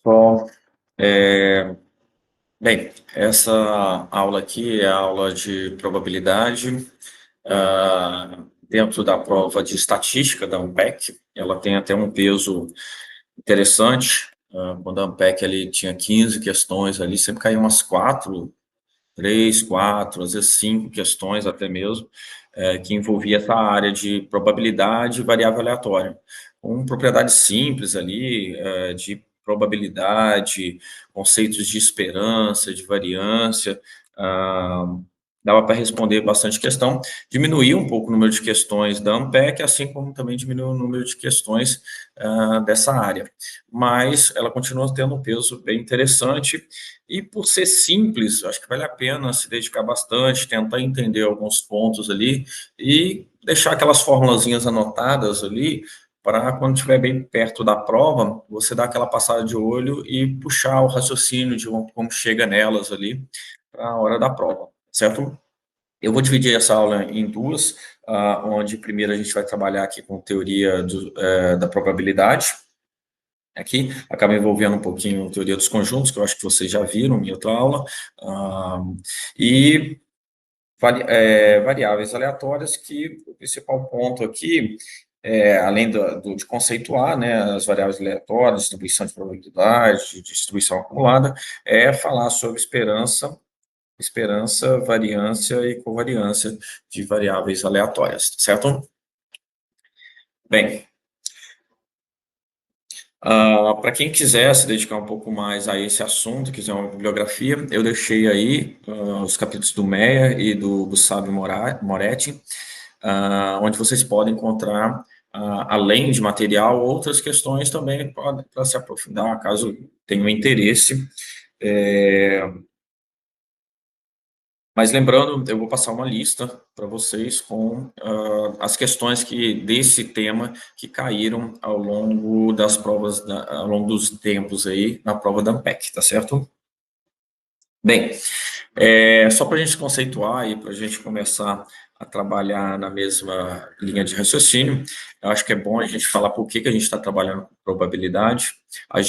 Bom, bem, essa aula aqui é a aula de probabilidade, dentro da prova de estatística da Ampec. Ela tem até um peso interessante. Quando a Ampec ali tinha 15 questões ali, sempre caíam umas 4, 3, 4, às vezes 5 questões até mesmo, que envolvia essa área de probabilidade e variável aleatória, com propriedades simples ali, de probabilidade, conceitos de esperança, de variância, dava para responder bastante questão, diminuiu um pouco o número de questões da Ampec, assim como também diminuiu o número de questões dessa área, mas ela continua tendo um peso bem interessante, e por ser simples, acho que vale a pena se dedicar bastante, tentar entender alguns pontos ali e deixar aquelas formulazinhas anotadas ali para quando estiver bem perto da prova, você dar aquela passada de olho e puxar o raciocínio de como chega nelas ali para a hora da prova, certo? Eu vou dividir essa aula em duas, onde primeiro a gente vai trabalhar aqui com teoria da probabilidade. Aqui acaba envolvendo um pouquinho a teoria dos conjuntos, que eu acho que vocês já viram em outra aula, e variáveis aleatórias, que o principal ponto aqui, além de conceituar, né, as variáveis aleatórias, distribuição de probabilidade, distribuição acumulada, é falar sobre esperança, variância e covariância de variáveis aleatórias, certo? Bem, para quem quiser se dedicar um pouco mais a esse assunto, quiser uma bibliografia, eu deixei aí os capítulos do Meyer e do Sábio Moretti, onde vocês podem encontrar, além de material, outras questões também para se aprofundar, caso tenham interesse. Mas lembrando, eu vou passar uma lista para vocês com as questões desse tema que caíram ao longo das provas, ao longo dos tempos aí, na prova da Ampec, tá certo? Bem, só para a gente conceituar e para a gente começar a trabalhar na mesma linha de raciocínio, eu acho que é bom a gente falar por que a gente está trabalhando com probabilidade. A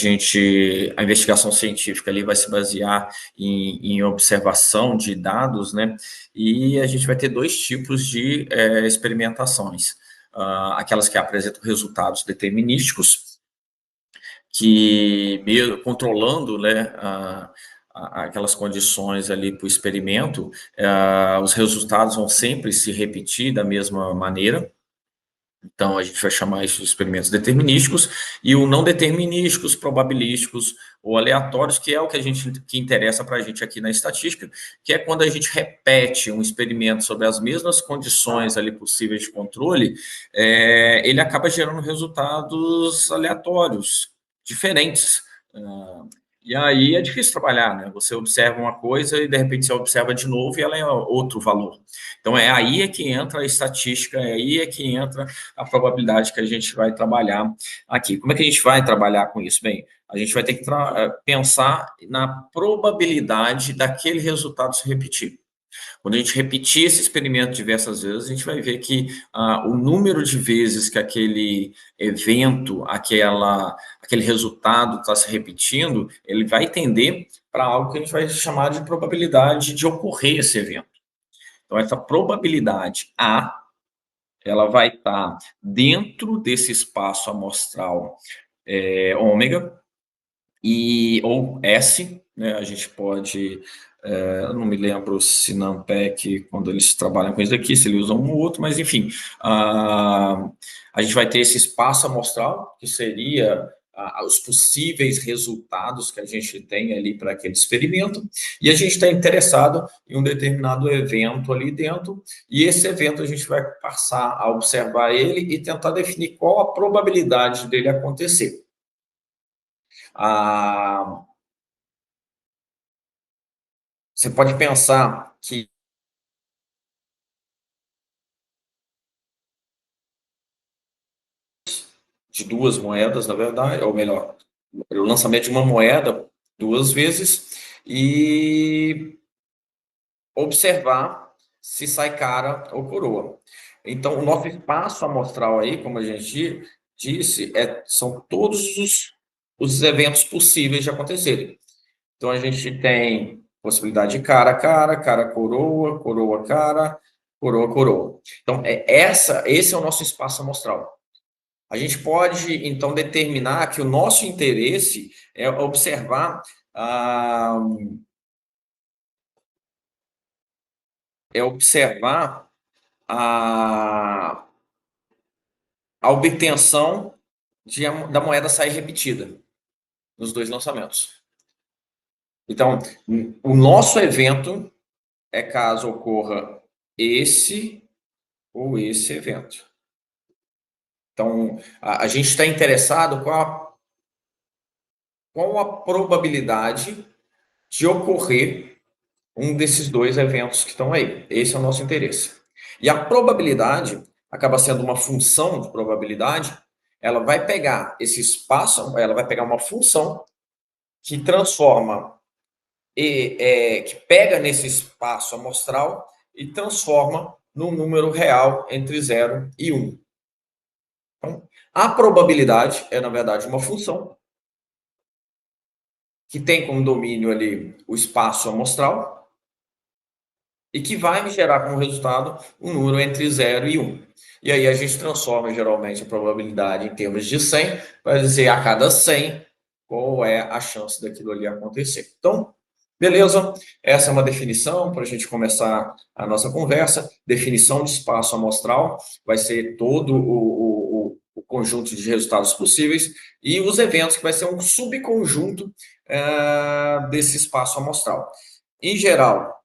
investigação científica ali vai se basear em observação de dados, né? E a gente vai ter dois tipos de experimentações. Aquelas que apresentam resultados determinísticos, que mesmo controlando, né, aquelas condições ali para o experimento, os resultados vão sempre se repetir da mesma maneira. Então, a gente vai chamar isso de experimentos determinísticos, e o não determinísticos, probabilísticos ou aleatórios, que é o que interessa para a gente aqui na estatística, que é quando a gente repete um experimento sobre as mesmas condições ali possíveis de controle, ele acaba gerando resultados aleatórios, diferentes. E aí é difícil trabalhar, né? Você observa uma coisa e de repente você observa de novo e ela é outro valor. Então é aí que entra a estatística, é aí que entra a probabilidade que a gente vai trabalhar aqui. Como é que a gente vai trabalhar com isso? Bem, a gente vai ter que pensar na probabilidade daquele resultado se repetir. Quando a gente repetir esse experimento diversas vezes, a gente vai ver que o número de vezes que aquele evento, aquele resultado está se repetindo, ele vai tender para algo que a gente vai chamar de probabilidade de ocorrer esse evento. Então, essa probabilidade A, ela vai estar dentro desse espaço amostral ômega, ou S, né? A gente pode, não me lembro se na Ampec, quando eles trabalham com isso aqui, se eles usam um ou outro, mas enfim, a gente vai ter esse espaço amostral, que seria os possíveis resultados que a gente tem ali para aquele experimento, e a gente está interessado em um determinado evento ali dentro, e esse evento a gente vai passar a observar ele e tentar definir qual a probabilidade dele acontecer. Você pode pensar que de duas moedas, na verdade, ou melhor, o lançamento de uma moeda duas vezes e observar se sai cara ou coroa. Então, o nosso espaço amostral aí, como a gente disse, são todos os eventos possíveis de acontecerem. Então, a gente tem possibilidade de cara a cara, cara coroa, coroa cara, coroa coroa. Então, esse é o nosso espaço amostral. A gente pode, então, determinar que o nosso interesse é observar a, a obtenção da moeda sair repetida nos dois lançamentos. Então, o nosso evento é caso ocorra esse ou esse evento. Então, a gente está interessado qual a probabilidade de ocorrer um desses dois eventos que estão aí. Esse é o nosso interesse. E a probabilidade acaba sendo uma função de probabilidade, ela vai pegar esse espaço, ela vai pegar uma função que transforma, que pega nesse espaço amostral e transforma num número real entre 0 e 1. Então, a probabilidade é, na verdade, uma função que tem como domínio ali o espaço amostral e que vai me gerar como resultado um número entre 0 e 1. E aí a gente transforma geralmente a probabilidade em termos de 100 para dizer a cada 100 qual é a chance daquilo ali acontecer. Então, beleza, essa é uma definição para a gente começar a nossa conversa. Definição de espaço amostral vai ser todo o conjunto de resultados possíveis e os eventos, que vai ser um subconjunto desse espaço amostral. Em geral,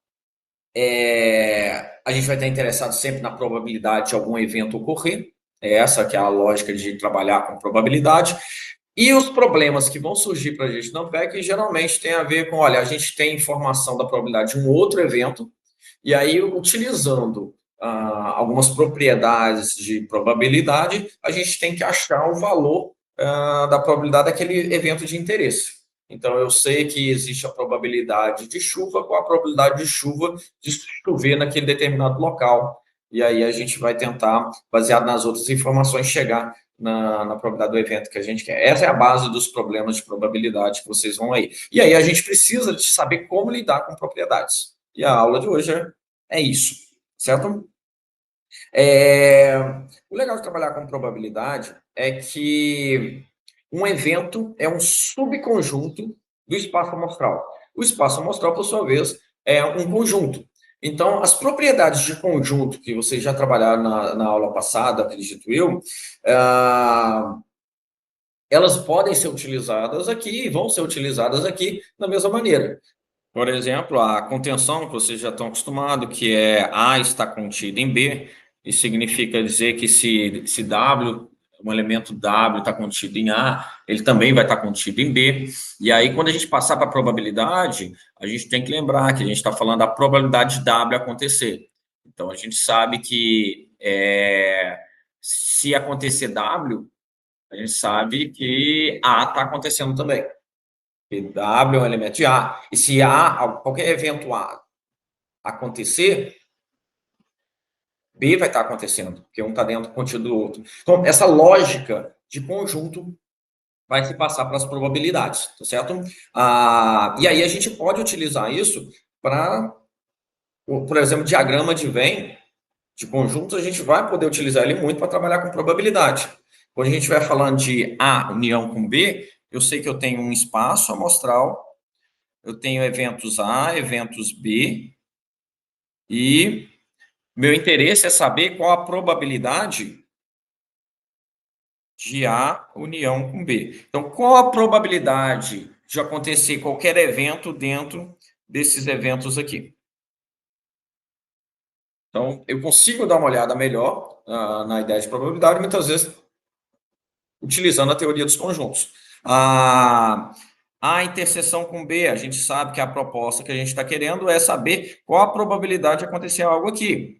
a gente vai estar interessado sempre na probabilidade de algum evento ocorrer. Essa que é a lógica de trabalhar com probabilidade. E os problemas que vão surgir para a gente no PEC geralmente tem a ver com, olha, a gente tem informação da probabilidade de um outro evento, e aí, utilizando algumas propriedades de probabilidade, a gente tem que achar o valor da probabilidade daquele evento de interesse. Então, eu sei que existe a probabilidade de chuva, qual a probabilidade de chuva de chover naquele determinado local. E aí a gente vai tentar, baseado nas outras informações, chegar na probabilidade do evento que a gente quer. Essa é a base dos problemas de probabilidade que vocês vão aí. E aí a gente precisa de saber como lidar com propriedades. E a aula de hoje é isso, certo? O legal de trabalhar com probabilidade é que um evento é um subconjunto do espaço amostral. O espaço amostral, por sua vez, é um conjunto. Então, as propriedades de conjunto que vocês já trabalharam na aula passada, acredito eu, elas podem ser utilizadas aqui e vão ser utilizadas aqui da mesma maneira. Por exemplo, a contenção, que vocês já estão acostumados, que é A está contido em B, isso significa dizer que se W, um elemento W está contido em A, ele também vai estar contido em B. E aí, quando a gente passar para a probabilidade, a gente tem que lembrar que a gente está falando da probabilidade de W acontecer. Então, a gente sabe que se acontecer W, a gente sabe que A está acontecendo também. W é um elemento de A. E se qualquer evento A acontecer, B vai estar acontecendo, porque um está dentro do contido do outro. Então, essa lógica de conjunto vai se passar para as probabilidades, tá certo? E aí a gente pode utilizar isso para, por exemplo, diagrama de Venn de conjuntos, a gente vai poder utilizar ele muito para trabalhar com probabilidade. Quando a gente vai falando de A união com B, eu sei que eu tenho um espaço amostral, eu tenho eventos A, eventos B, e meu interesse é saber qual a probabilidade de A união com B. Então, qual a probabilidade de acontecer qualquer evento dentro desses eventos aqui? Então, eu consigo dar uma olhada melhor na ideia de probabilidade, muitas vezes utilizando a teoria dos conjuntos. A interseção com B, a gente sabe que a proposta que a gente está querendo é saber qual a probabilidade de acontecer algo aqui.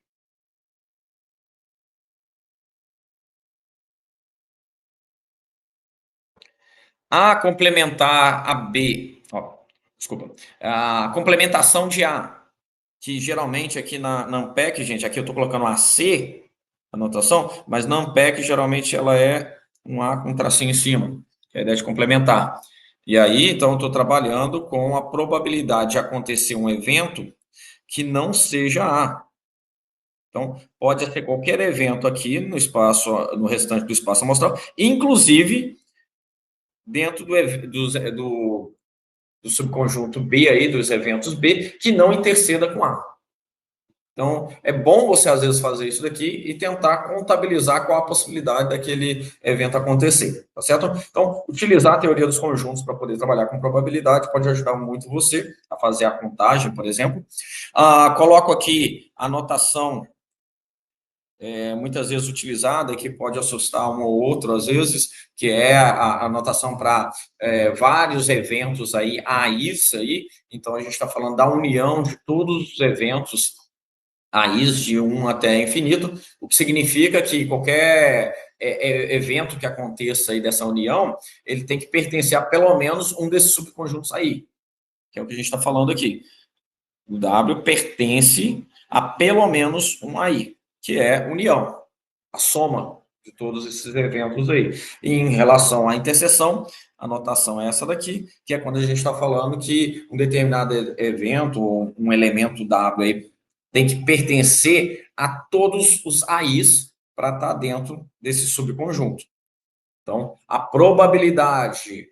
A complementar a B, desculpa, a complementação de A, que geralmente aqui na Ampec, gente, aqui eu estou colocando AC, anotação, mas na Ampec geralmente ela é um A com um tracinho em cima. que é a ideia de complementar. E aí, então, eu estou trabalhando com a probabilidade de acontecer um evento que não seja A. Então, pode ser qualquer evento aqui no espaço, no restante do espaço amostral, inclusive dentro do subconjunto B aí, dos eventos B, que não interceda com A. Então, é bom você, às vezes, fazer isso daqui e tentar contabilizar qual a possibilidade daquele evento acontecer, tá certo? Então, utilizar a teoria dos conjuntos para poder trabalhar com probabilidade pode ajudar muito você a fazer a contagem, por exemplo. Coloco aqui a notação muitas vezes utilizada, que pode assustar um ou outro, às vezes, que é a anotação para vários eventos aí, AIs aí, então a gente está falando da união de todos os eventos AIs de 1 até infinito, o que significa que qualquer evento que aconteça aí dessa união, ele tem que pertencer a pelo menos um desses subconjuntos aí, que é o que a gente está falando aqui. O W pertence a pelo menos um AI, que é união, a soma de todos esses eventos aí. E em relação à interseção, a notação é essa daqui, que é quando a gente está falando que um determinado evento, ou um elemento W aí, tem que pertencer a todos os AIs para estar dentro desse subconjunto. Então, a probabilidade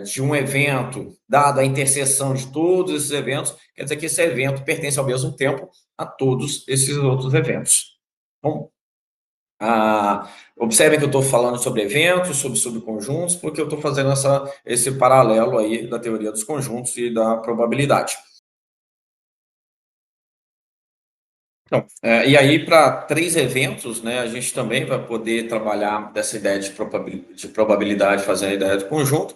de um evento, dada a interseção de todos esses eventos, quer dizer que esse evento pertence ao mesmo tempo a todos esses outros eventos. Bom, observem que eu estou falando sobre eventos, sobre subconjuntos, porque eu estou fazendo esse paralelo aí da teoria dos conjuntos e da probabilidade. Então, e aí, para 3 eventos, né, a gente também vai poder trabalhar dessa ideia de probabilidade, fazendo a ideia de conjunto.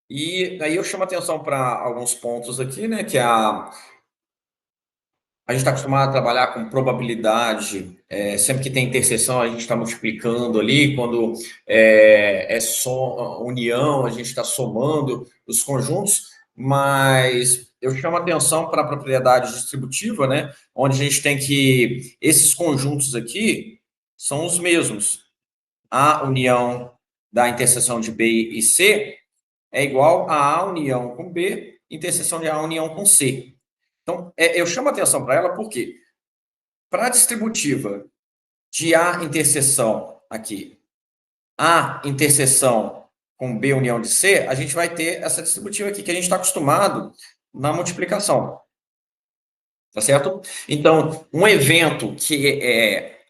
E aí eu chamo a atenção para alguns pontos aqui, né, que a gente está acostumado a trabalhar com probabilidade, sempre que tem interseção, a gente está multiplicando ali, quando só união, a gente está somando os conjuntos, mas eu chamo a atenção para a propriedade distributiva, né, onde a gente tem que esses conjuntos aqui são os mesmos. A união da interseção de B e C é igual a A união com B, interseção de A união com C. Então, eu chamo a atenção para ela porque, para a distributiva de A interseção aqui, A interseção com B união de C, a gente vai ter essa distributiva aqui, que a gente está acostumado na multiplicação. Tá certo? Então, um evento que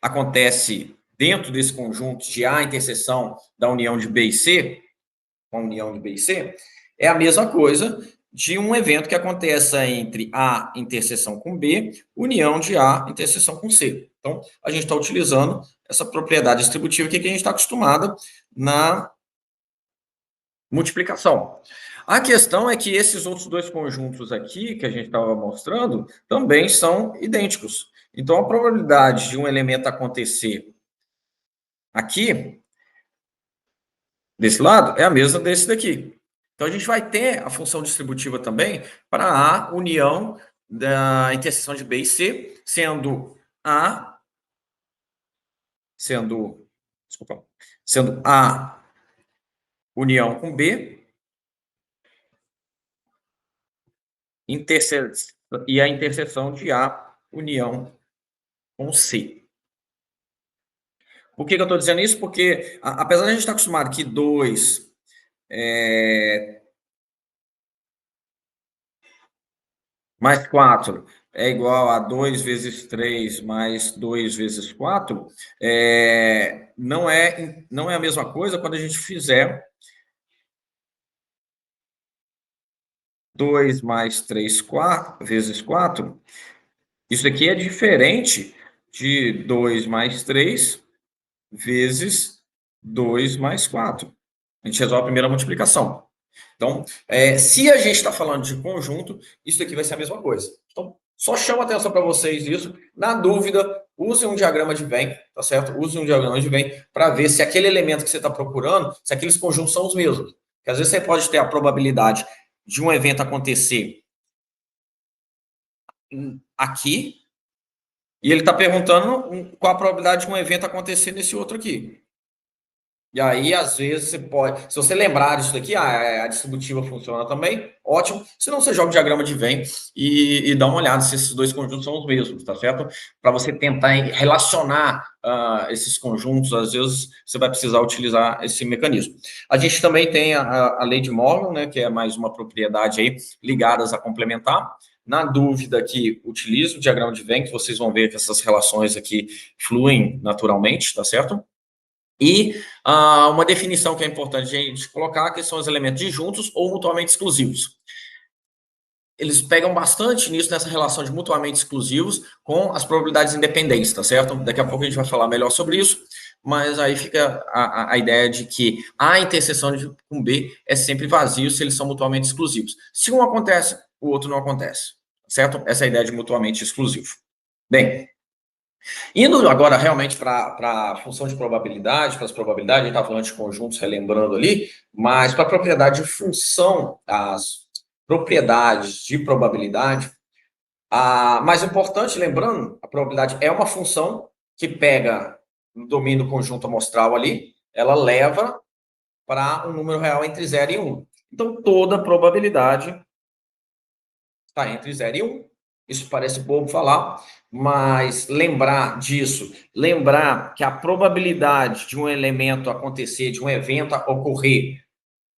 acontece dentro desse conjunto de A interseção da união de B e C, com a união de B e C, é a mesma coisa de um evento que aconteça entre A interseção com B, união de A interseção com C. Então, a gente está utilizando essa propriedade distributiva que a gente está acostumado na multiplicação. A questão é que esses outros dois conjuntos aqui, que a gente estava mostrando, também são idênticos. Então, a probabilidade de um elemento acontecer aqui, desse lado, é a mesma desse daqui. Então, a gente vai ter a função distributiva também para a união da interseção de B e C, sendo A união com B, e a interseção de A união com C. Por que eu estou dizendo isso? Porque, apesar de a gente estar acostumado que 2 mais 4 é igual a 2 vezes 3 mais 2 vezes 4, não é a mesma coisa quando a gente fizer 2 mais 3 vezes 4. Isso aqui é diferente de 2 mais 3 vezes 2 mais 4. A gente resolve a primeira multiplicação. Então, se a gente está falando de conjunto, isso aqui vai ser a mesma coisa. Então, só chamo a atenção para vocês isso. Na dúvida, use um diagrama de Venn, tá certo? Use um diagrama de Venn para ver se aquele elemento que você está procurando, se aqueles conjuntos são os mesmos. Porque às vezes você pode ter a probabilidade de um evento acontecer aqui, E ele está perguntando qual a probabilidade de um evento acontecer nesse outro aqui. E aí, às vezes, você pode. Se você lembrar disso daqui, a distributiva funciona também, ótimo. Se não, você joga o diagrama de Venn e dá uma olhada se esses dois conjuntos são os mesmos, tá certo? Para você tentar relacionar esses conjuntos, às vezes você vai precisar utilizar esse mecanismo. A gente também tem a lei de Morgan, né, que é mais uma propriedade aí ligadas a complementar. Na dúvida aqui, utilize o diagrama de Venn, que vocês vão ver que essas relações aqui fluem naturalmente, tá certo? E uma definição que é importante a gente colocar, que são os elementos disjuntos ou mutuamente exclusivos. Eles pegam bastante nisso, nessa relação de mutuamente exclusivos com as probabilidades independentes, tá certo? Daqui a pouco a gente vai falar melhor sobre isso, mas aí fica a ideia de que a interseção de um B é sempre vazio se eles são mutuamente exclusivos. Se um acontece, o outro não acontece, certo? Essa é a ideia de mutuamente exclusivo. Bem, indo agora realmente para a função de probabilidade, para as probabilidades, a gente está falando de conjuntos, relembrando ali, mas para a propriedade de função, as propriedades de probabilidade, a mais importante, lembrando, a probabilidade é uma função que pega no domínio do conjunto amostral ali, ela leva para um número real entre 0 e 1. Então, toda probabilidade está entre 0 e 1. Isso parece bobo falar, mas lembrar disso, lembrar que a probabilidade de um elemento acontecer, de um evento ocorrer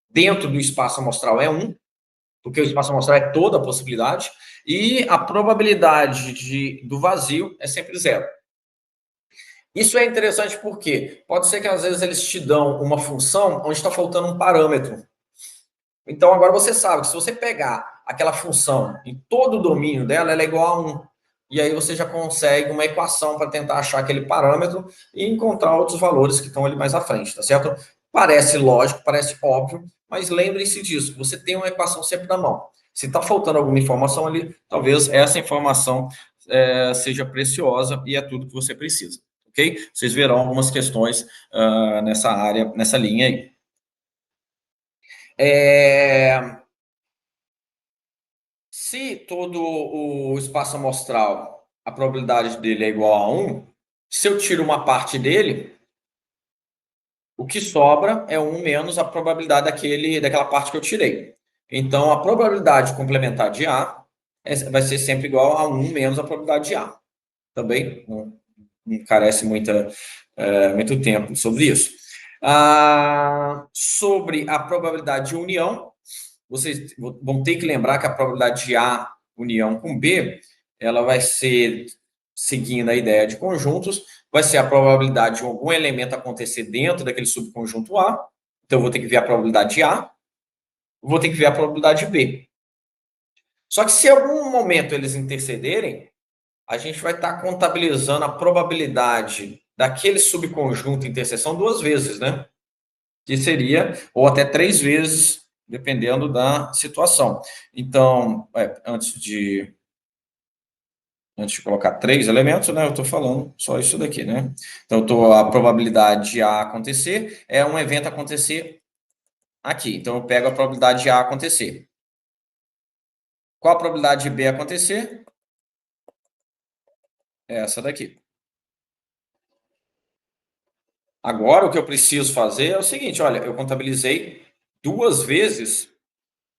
dentro do espaço amostral é 1, porque o espaço amostral é toda a possibilidade, e a probabilidade do vazio é sempre 0. Isso é interessante porque pode ser que às vezes eles te dão uma função onde está faltando um parâmetro. Então, agora você sabe que se você pegar aquela função em todo o domínio dela, ela é igual a 1. E aí você já consegue uma equação para tentar achar aquele parâmetro e encontrar outros valores que estão ali mais à frente, tá certo? Parece lógico, parece óbvio, mas lembre-se disso, você tem uma equação sempre na mão. Se está faltando alguma informação ali, talvez essa informação seja preciosa e é tudo que você precisa, ok? Vocês verão algumas questões nessa área, nessa linha aí. Se todo o espaço amostral, a probabilidade dele é igual a 1, se eu tiro uma parte dele, o que sobra é 1 menos a probabilidade daquela parte que eu tirei. Então, a probabilidade complementar de A vai ser sempre igual a 1 menos a probabilidade de A. Também não carece muito tempo sobre isso. Sobre a probabilidade de união, vocês vão ter que lembrar que a probabilidade de A união com B, ela vai ser, seguindo a ideia de conjuntos, vai ser a probabilidade de algum elemento acontecer dentro daquele subconjunto A. Então, eu vou ter que ver a probabilidade de A, vou ter que ver a probabilidade de B. Só que se em algum momento eles intercederem, a gente vai estar contabilizando a probabilidade daquele subconjunto interseção 2 vezes, né? Que seria, ou até 3 vezes, dependendo da situação. Então, antes de colocar 3 elementos, né, eu estou falando só isso daqui, né? Então, a probabilidade de A acontecer é um evento acontecer aqui. Então, eu pego a probabilidade de A acontecer. Qual a probabilidade de B acontecer? É essa daqui. Agora, o que eu preciso fazer é o seguinte, olha, eu contabilizei 2 vezes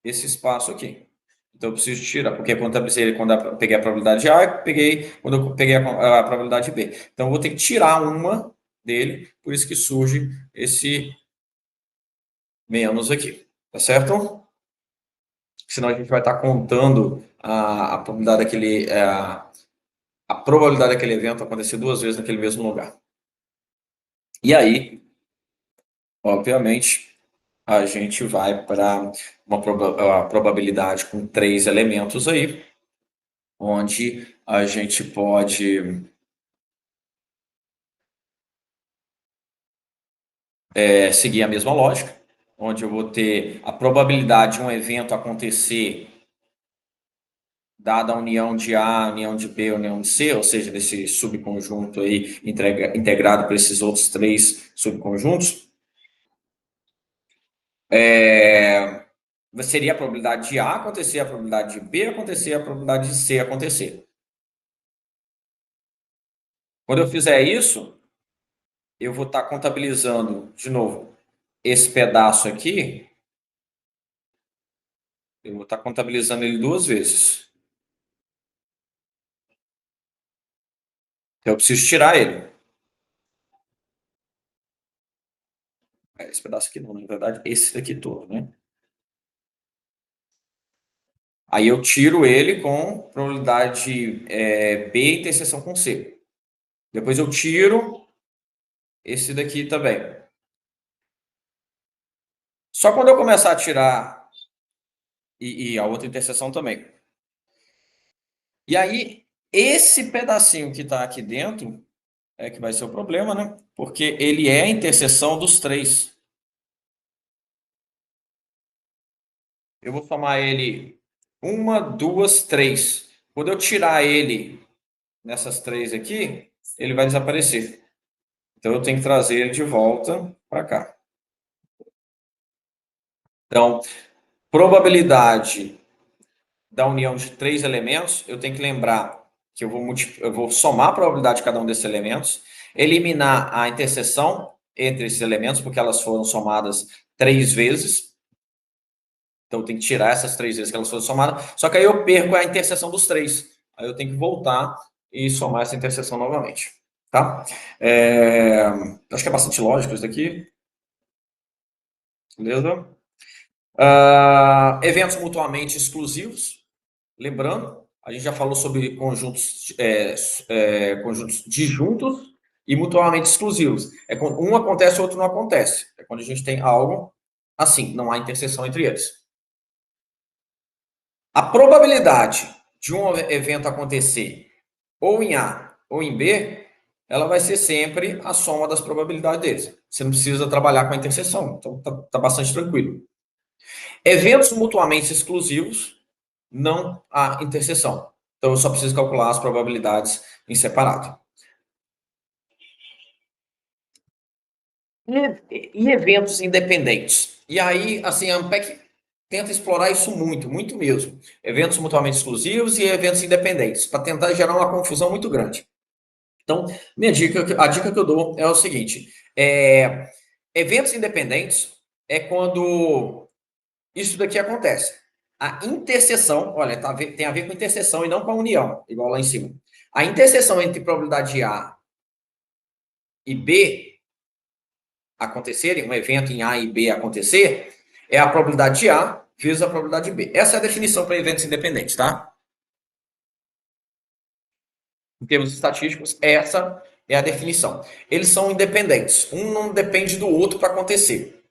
esse espaço aqui. Então, eu preciso tirar, porque quando eu peguei a probabilidade A, quando eu peguei a probabilidade B. Então, eu vou ter que tirar uma dele, por isso que surge esse menos aqui, tá certo? Senão a gente vai estar contando a probabilidade daquele evento acontecer 2 vezes naquele mesmo lugar. E aí, obviamente, a gente vai para uma probabilidade com 3 elementos aí, onde a gente pode seguir a mesma lógica, onde eu vou ter a probabilidade de um evento acontecer dada a união de A, união de B, união de C, ou seja, desse subconjunto aí integrado por esses outros 3 subconjuntos, seria a probabilidade de A acontecer, a probabilidade de B acontecer, a probabilidade de C acontecer. Quando eu fizer isso, eu vou estar contabilizando, de novo, esse pedaço aqui, eu vou estar contabilizando ele 2 vezes. Então, eu preciso tirar ele. Esse pedaço aqui não, na verdade, esse daqui todo, né? Aí eu tiro ele com probabilidade B interseção com C. Depois eu tiro esse daqui também. Só quando eu começar a tirar e a outra interseção também. E aí, esse pedacinho que está aqui dentro é que vai ser o problema, né? Porque ele é a interseção dos três. Eu vou somar ele 1, 2, 3. Quando eu tirar ele nessas três aqui, ele vai desaparecer. Então, eu tenho que trazer ele de volta para cá. Então, probabilidade da união de 3 elementos, eu tenho que lembrar que eu vou somar a probabilidade de cada um desses elementos, eliminar a interseção entre esses elementos, porque elas foram somadas 3 vezes. Então, eu tenho que tirar essas 3 vezes que elas foram somadas. Só que aí eu perco a interseção dos três. Aí eu tenho que voltar e somar essa interseção novamente. Tá? Acho que é bastante lógico isso daqui. Beleza? Eventos mutuamente exclusivos. Lembrando, a gente já falou sobre conjuntos disjuntos e mutuamente exclusivos. É quando um acontece, o outro não acontece. É quando a gente tem algo assim, não há interseção entre eles. A probabilidade de um evento acontecer ou em A ou em B, ela vai ser sempre a soma das probabilidades deles. Você não precisa trabalhar com a interseção, então tá bastante tranquilo. Eventos mutuamente exclusivos, não há interseção. Então, eu só preciso calcular as probabilidades em separado. E eventos independentes? E aí, assim, a Ampec tenta explorar isso muito, muito mesmo. Eventos mutuamente exclusivos e eventos independentes, para tentar gerar uma confusão muito grande. Então, a dica que eu dou é o seguinte: eventos independentes é quando isso daqui acontece. A interseção, olha, tem a ver com interseção e não com a união, igual lá em cima. A interseção entre probabilidade A e B acontecerem, um evento em A e B acontecer, é a probabilidade de A vezes a probabilidade de B. Essa é a definição para eventos independentes, tá? Em termos estatísticos, essa é a definição. Eles são independentes. Um não depende do outro para acontecer.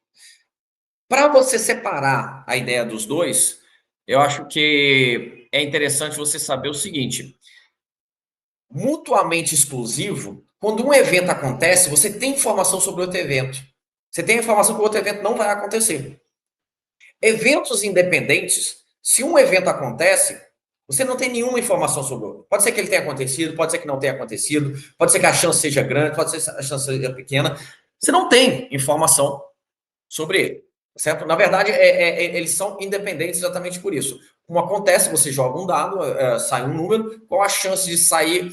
Para você separar a ideia dos dois, eu acho que é interessante você saber o seguinte: mutuamente exclusivo, quando um evento acontece, você tem informação sobre outro evento. Você tem informação que o outro evento não vai acontecer. Eventos independentes, se um evento acontece, você não tem nenhuma informação sobre o outro. Pode ser que ele tenha acontecido, pode ser que não tenha acontecido, pode ser que a chance seja grande, pode ser que a chance seja pequena. Você não tem informação sobre ele, certo? Na verdade, eles são independentes exatamente por isso. Como acontece, você joga um dado, sai um número, qual a chance de sair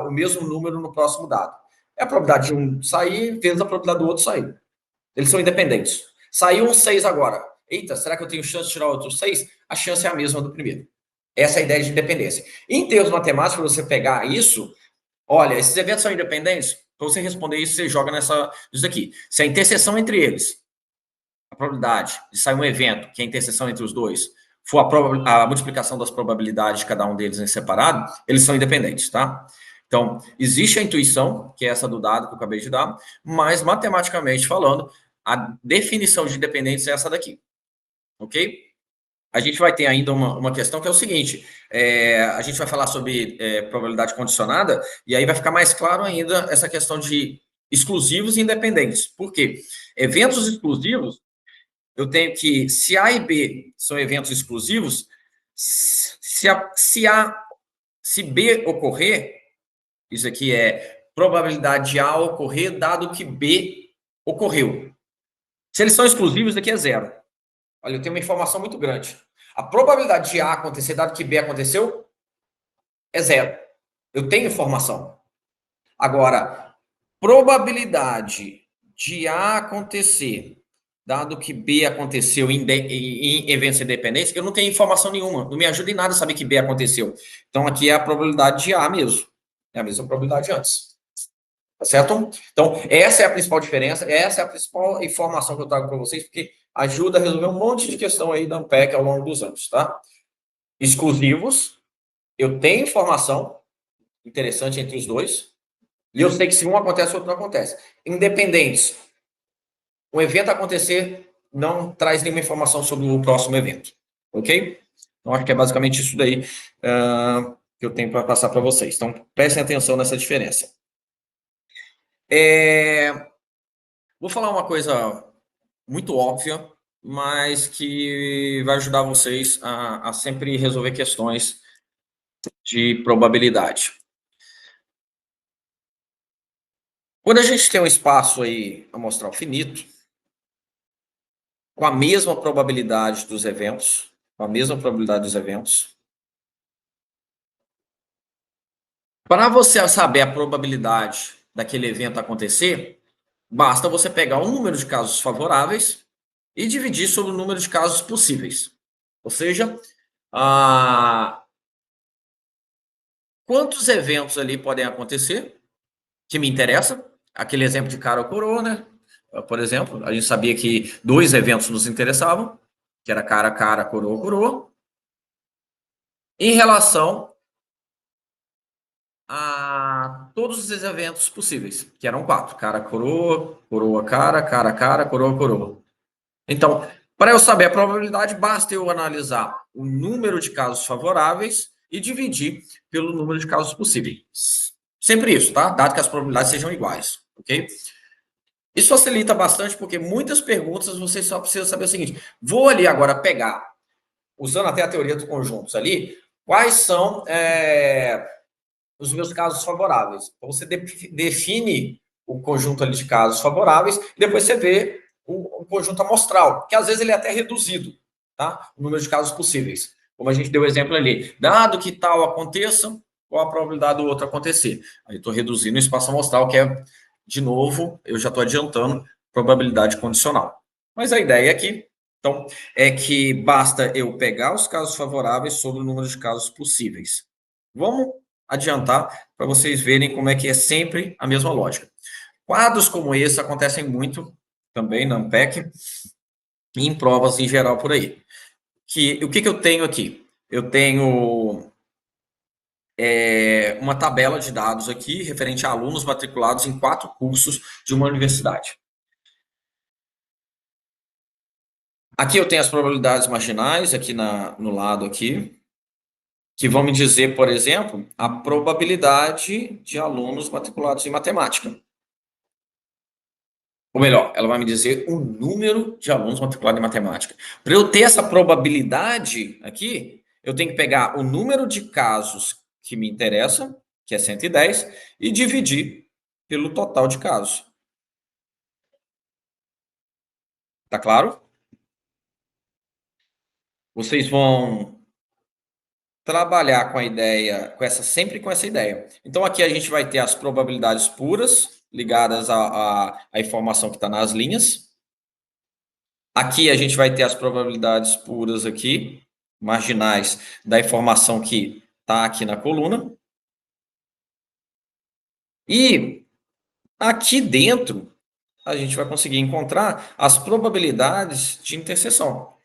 o mesmo número no próximo dado? É a probabilidade de um sair vezes a probabilidade do outro sair. Eles são independentes. Saiu um 6 agora. Eita, será que eu tenho chance de tirar outro 6? A chance é a mesma do primeiro. Essa é a ideia de independência. Em termos matemáticos, você pegar isso, olha, esses eventos são independentes? Para você responder isso, você joga nisso aqui. Se a interseção entre eles, a probabilidade de sair um evento, que é a interseção entre os dois, for a multiplicação das probabilidades de cada um deles em separado, eles são independentes, tá? Então, existe a intuição, que é essa do dado que eu acabei de dar, mas matematicamente falando, a definição de independentes é essa daqui, ok? A gente vai ter ainda uma questão que é o seguinte: a gente vai falar sobre probabilidade condicionada, e aí vai ficar mais claro ainda essa questão de exclusivos e independentes. Por quê? Eventos exclusivos, eu tenho que, se A e B são eventos exclusivos, se B ocorrer, isso aqui é probabilidade de A ocorrer, dado que B ocorreu. Se eles são exclusivos, isso aqui é zero. Olha, eu tenho uma informação muito grande. A probabilidade de A acontecer, dado que B aconteceu, é zero. Eu tenho informação. Agora, probabilidade de A acontecer, dado que B aconteceu em eventos independentes, eu não tenho informação nenhuma, não me ajuda em nada saber que B aconteceu. Então, aqui é a probabilidade de A mesmo. É a mesma probabilidade de antes. Tá certo? Então, essa é a principal diferença, essa é a principal informação que eu trago para vocês, porque ajuda a resolver um monte de questão aí da Ampec ao longo dos anos, tá? Exclusivos, eu tenho informação interessante entre os dois, e eu sei que se um acontece, o outro não acontece. Independentes, um evento acontecer não traz nenhuma informação sobre o próximo evento, ok? Então, acho que é basicamente isso daí que eu tenho para passar para vocês. Então, prestem atenção nessa diferença. Vou falar uma coisa muito óbvia, mas que vai ajudar vocês a sempre resolver questões de probabilidade. Quando a gente tem um espaço aí amostral finito, com a mesma probabilidade dos eventos, para você saber a probabilidade daquele evento acontecer, basta você pegar o número de casos favoráveis e dividir sobre o número de casos possíveis. Ou seja, quantos eventos ali podem acontecer que me interessa? Aquele exemplo de cara ou coroa, né? Por exemplo, a gente sabia que 2 eventos nos interessavam, que era cara a cara, coroa coroa, em relação a todos os eventos possíveis, que eram 4, cara coroa, coroa cara, coroa coroa. Então, para eu saber a probabilidade, basta eu analisar o número de casos favoráveis e dividir pelo número de casos possíveis. Sempre isso, tá? Dado que as probabilidades sejam iguais, ok? Isso facilita bastante, porque muitas perguntas você só precisa saber o seguinte: vou ali agora pegar, usando até a teoria dos conjuntos ali, quais são os meus casos favoráveis. Então, você define o conjunto ali de casos favoráveis, e depois você vê o conjunto amostral, que às vezes ele é até reduzido, tá? O número de casos possíveis. Como a gente deu o exemplo ali, dado que tal aconteça, qual a probabilidade do outro acontecer? Aí estou reduzindo o espaço amostral, que é, de novo, eu já estou adiantando, probabilidade condicional. Mas a ideia aqui, então, é que basta eu pegar os casos favoráveis sobre o número de casos possíveis. Vamos adiantar para vocês verem como é que é sempre a mesma lógica. Quadros como esse acontecem muito também na Ampec e em provas em geral por aí. O que eu tenho aqui? Eu tenho uma tabela de dados aqui referente a alunos matriculados em 4 cursos de uma universidade. Aqui eu tenho as probabilidades marginais, aqui no lado aqui, que vão me dizer, por exemplo, a probabilidade de alunos matriculados em matemática. Ou melhor, ela vai me dizer o número de alunos matriculados em matemática. Para eu ter essa probabilidade aqui, eu tenho que pegar o número de casos que me interessa, que é 110, e dividir pelo total de casos. Tá claro? Vocês vão trabalhar com a ideia, sempre com essa ideia. Então, aqui a gente vai ter as probabilidades puras, ligadas à informação que está nas linhas. Aqui a gente vai ter as probabilidades puras aqui, marginais, da informação que está aqui na coluna. E aqui dentro, a gente vai conseguir encontrar as probabilidades de interseção.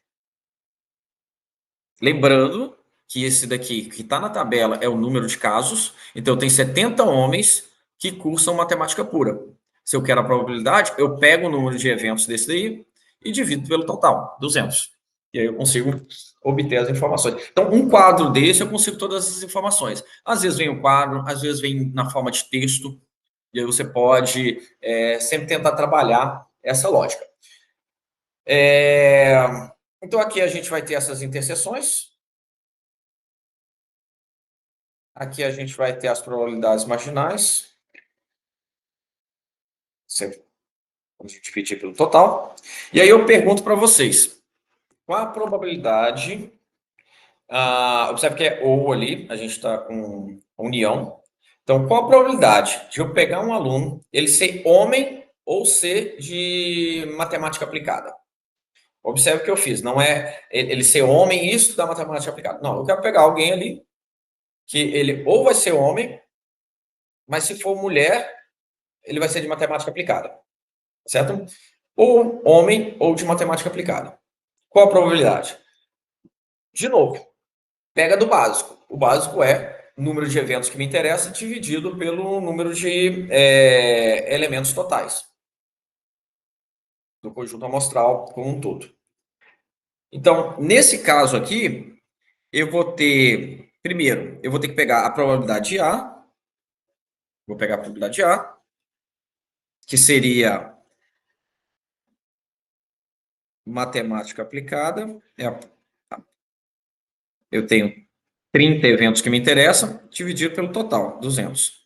Lembrando que esse daqui, que está na tabela, é o número de casos. Então, eu tenho 70 homens que cursam matemática pura. Se eu quero a probabilidade, eu pego o número de eventos desse daí e divido pelo total, 200. E aí eu consigo obter as informações. Então, um quadro desse, eu consigo todas as informações. Às vezes vem um quadro, às vezes vem na forma de texto, e aí você pode sempre tentar trabalhar essa lógica. Então, aqui a gente vai ter essas interseções. Aqui a gente vai ter as probabilidades marginais. Vamos dividir pelo total. E aí eu pergunto para vocês, qual a probabilidade... observe que é ou ali, a gente está com união. Então, qual a probabilidade de eu pegar um aluno, ele ser homem ou ser de matemática aplicada? Observe o que eu fiz, não é ele ser homem e estudar matemática aplicada. Não, eu quero pegar alguém ali que ele ou vai ser homem, mas se for mulher, ele vai ser de matemática aplicada, certo? Ou homem ou de matemática aplicada. Qual a probabilidade? De novo, pega do básico. O básico é o número de eventos que me interessa dividido pelo número de elementos totais do conjunto amostral como um todo. Então, nesse caso aqui, eu vou ter, primeiro, eu vou ter que pegar a probabilidade A, vou pegar a probabilidade A, que seria matemática aplicada, eu tenho 30 eventos que me interessam, dividido pelo total, 200.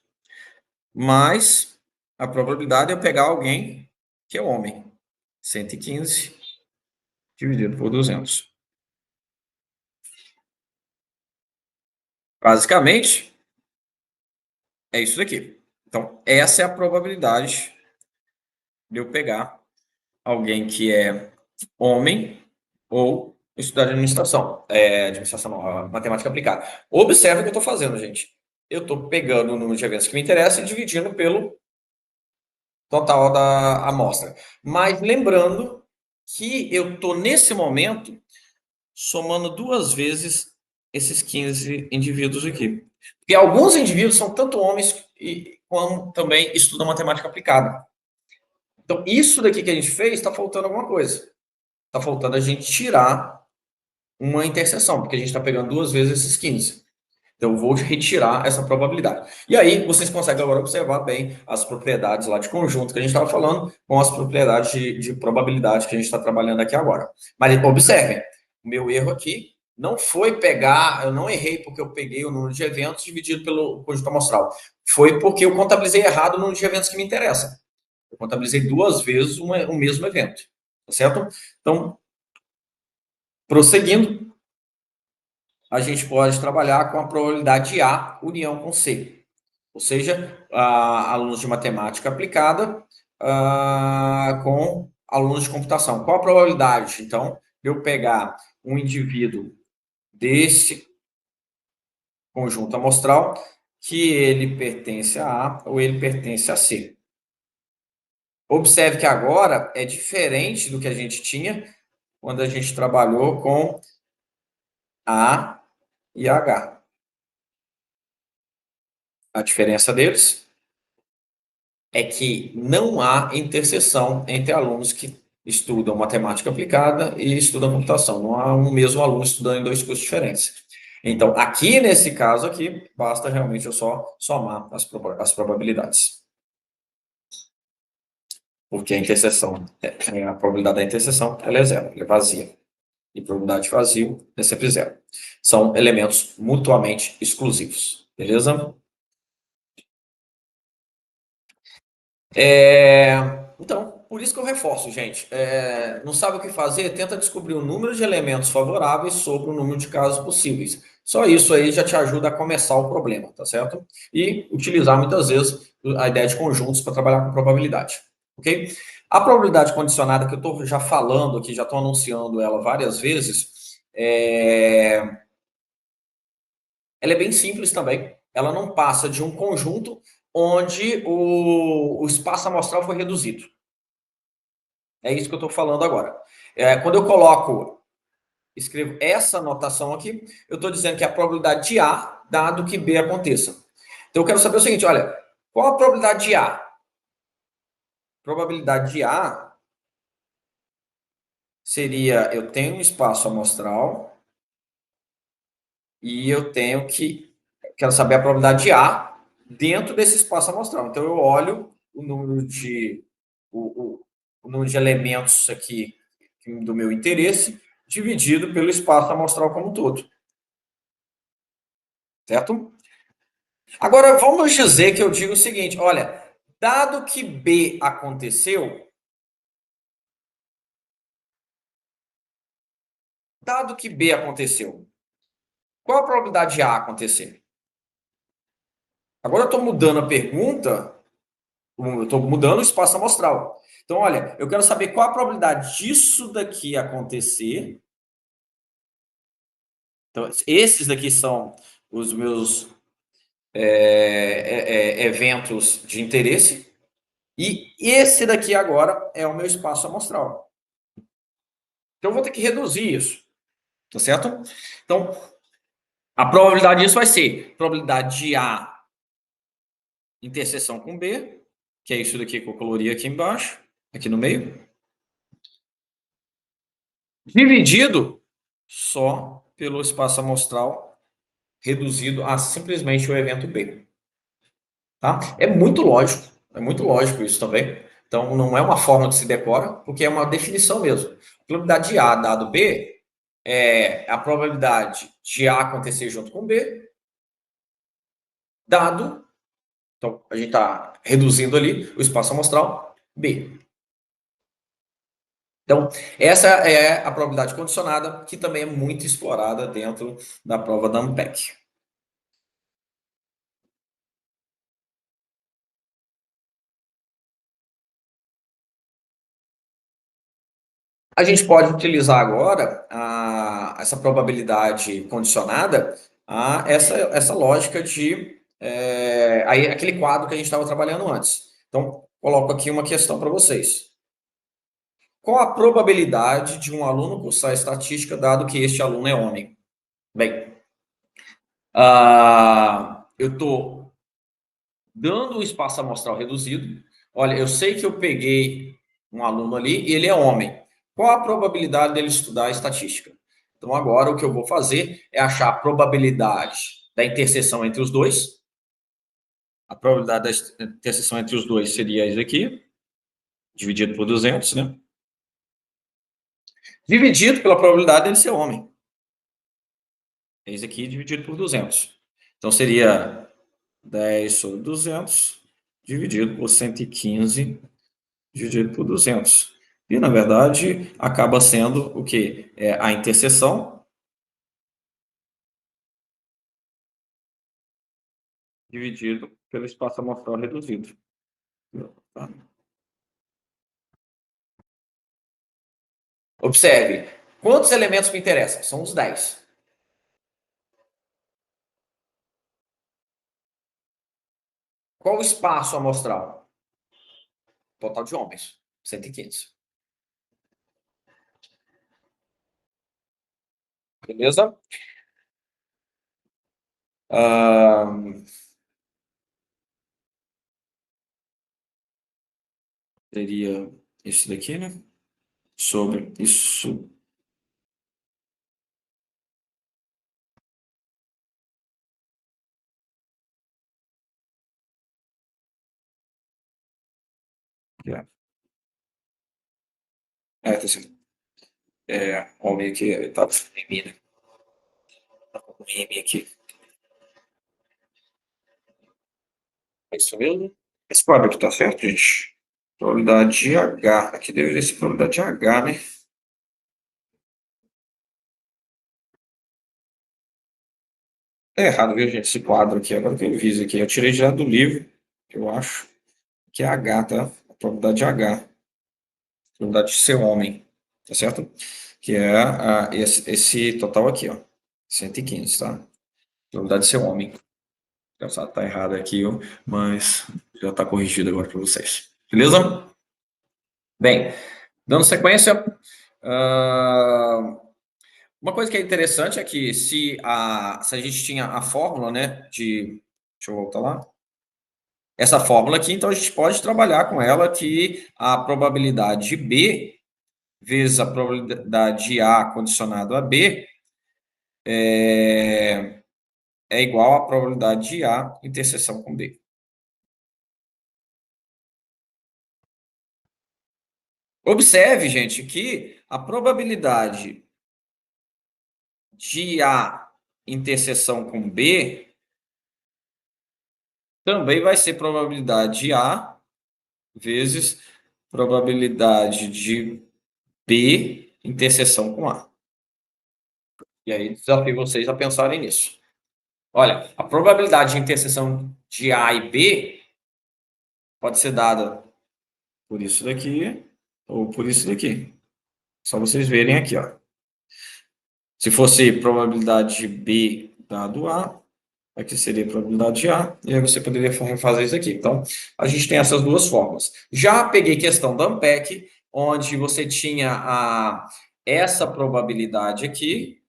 Mais a probabilidade de eu pegar alguém que é homem, 115 dividido por 200. Basicamente, é isso daqui. Então, essa é a probabilidade de eu pegar alguém que é homem ou estudar administração. Administração não, matemática aplicada. Observe o que eu estou fazendo, gente. Eu estou pegando o número de eventos que me interessa e dividindo pelo total da amostra. Mas lembrando que eu estou, nesse momento, somando duas vezes esses 15 indivíduos aqui. Porque alguns indivíduos são tanto homens como também estudam matemática aplicada. Então, isso daqui que a gente fez, está faltando alguma coisa. Está faltando a gente tirar uma interseção, porque a gente está pegando duas vezes esses 15. Então, eu vou retirar essa probabilidade. E aí, vocês conseguem agora observar bem as propriedades lá de conjunto que a gente estava falando, com as propriedades de probabilidade que a gente está trabalhando aqui agora. Mas observem, o meu erro aqui não foi pegar, eu não errei porque eu peguei o número de eventos dividido pelo conjunto amostral. Foi porque eu contabilizei errado o número de eventos que me interessa. Eu contabilizei duas vezes o mesmo evento. Tá certo? Então, prosseguindo, a gente pode trabalhar com a probabilidade A união com C. Ou seja, alunos de matemática aplicada com alunos de computação. Qual a probabilidade, então, de eu pegar um indivíduo desse conjunto amostral que ele pertence a A ou ele pertence a C? Observe que agora é diferente do que a gente tinha quando a gente trabalhou com A e H. A diferença deles é que não há interseção entre alunos que estudam matemática aplicada e estudam computação. Não há um mesmo aluno estudando em dois cursos diferentes. Então, aqui nesse caso aqui, basta realmente eu só somar as probabilidades. Porque a interseção, a probabilidade da interseção, ela é zero, ela é vazia. E probabilidade de vazio é sempre zero. São elementos mutuamente exclusivos. Beleza? Então, por isso que eu reforço, gente. Não sabe o que fazer? Tenta descobrir o número de elementos favoráveis sobre o número de casos possíveis. Só isso aí já te ajuda a começar o problema, tá certo? E utilizar muitas vezes a ideia de conjuntos para trabalhar com probabilidade, ok? A probabilidade condicionada, que eu estou já falando aqui, já estou anunciando ela várias vezes, ela é bem simples também. Ela não passa de um conjunto onde o espaço amostral foi reduzido. É isso que eu estou falando agora. Quando eu escrevo essa notação aqui, eu estou dizendo que é a probabilidade de A, dado que B aconteça. Então, eu quero saber o seguinte, olha, qual a probabilidade de A? A probabilidade de A seria, eu tenho um espaço amostral e quero saber a probabilidade de A dentro desse espaço amostral. Então, eu olho o, o número de elementos aqui do meu interesse, dividido pelo espaço amostral como um todo. Certo? Agora, vamos dizer que eu digo o seguinte, olha, dado que B aconteceu, qual a probabilidade de A acontecer? Agora eu estou mudando a pergunta, eu estou mudando o espaço amostral. Então, olha, eu quero saber qual a probabilidade disso daqui acontecer. Então, esses daqui são os meus eventos de interesse. E esse daqui agora é o meu espaço amostral. Então, eu vou ter que reduzir isso. Tá certo? Então, a probabilidade disso vai ser probabilidade de A interseção com B, que é isso daqui que eu colori aqui embaixo, aqui no meio, dividido só pelo espaço amostral reduzido a simplesmente o evento B. Tá? É muito lógico isso também. Então, não é uma forma que se decora, porque é uma definição mesmo. A probabilidade de A dado B é a probabilidade de A acontecer junto com B, dado, então a gente está reduzindo ali o espaço amostral B. Então, essa é a probabilidade condicionada, que também é muito explorada dentro da prova da ANPEC. A gente pode utilizar agora essa probabilidade condicionada a essa lógica de aí, aquele quadro que a gente estava trabalhando antes. Então, coloco aqui uma questão para vocês. Qual a probabilidade de um aluno cursar estatística, dado que este aluno é homem? Bem, eu estou dando um espaço amostral reduzido. Olha, eu sei que eu peguei um aluno ali e ele é homem. Qual a probabilidade dele estudar estatística? Então, agora o que eu vou fazer é achar a probabilidade da interseção entre os dois. A probabilidade da interseção entre os dois seria isso aqui, dividido por 200, né? Dividido pela probabilidade dele ser homem. É isso aqui dividido por 200. Então, seria 10 sobre 200, dividido por 115, dividido por 200. E, na verdade, acaba sendo o quê? É a interseção dividido pelo espaço amostral reduzido. Tá? Observe, quantos elementos me interessam? São os 10. Qual o espaço amostral? Total de homens, 115. Beleza? Seria esse daqui, né? Sobre isso. Tá certo. Homem aqui, tá com M, né? Tá com M aqui. É isso mesmo? Esse quadro aqui tá certo, gente? Probabilidade de H. Aqui deveria ser probabilidade de H, né? É errado, viu, gente? Esse quadro aqui, agora que eu vi isso aqui. Eu tirei já do livro, eu acho, que é H, tá? A probabilidade de H. A probabilidade de ser homem, tá certo? Que é esse total aqui, ó. 115, tá? Probabilidade de ser homem. Engraçado, tá errado aqui, ó, mas já tá corrigido agora para vocês. Beleza? Bem, dando sequência, uma coisa que é interessante é que se a gente tinha a fórmula, né, deixa eu voltar lá, essa fórmula aqui, então a gente pode trabalhar com ela que a probabilidade de B vezes a probabilidade de A condicionado a B é igual à probabilidade de A interseção com B. Observe, gente, que a probabilidade de A interseção com B também vai ser probabilidade de A vezes probabilidade de B interseção com A. E aí desafio vocês a pensarem nisso. Olha, a probabilidade de interseção de A e B pode ser dada por isso daqui ou por isso daqui. Só vocês verem aqui, ó. Se fosse probabilidade de B dado A, aqui seria a probabilidade de A, e aí você poderia fazer isso aqui. Então, a gente tem essas duas formas. Já peguei questão da Ampeg, onde você tinha essa probabilidade aqui,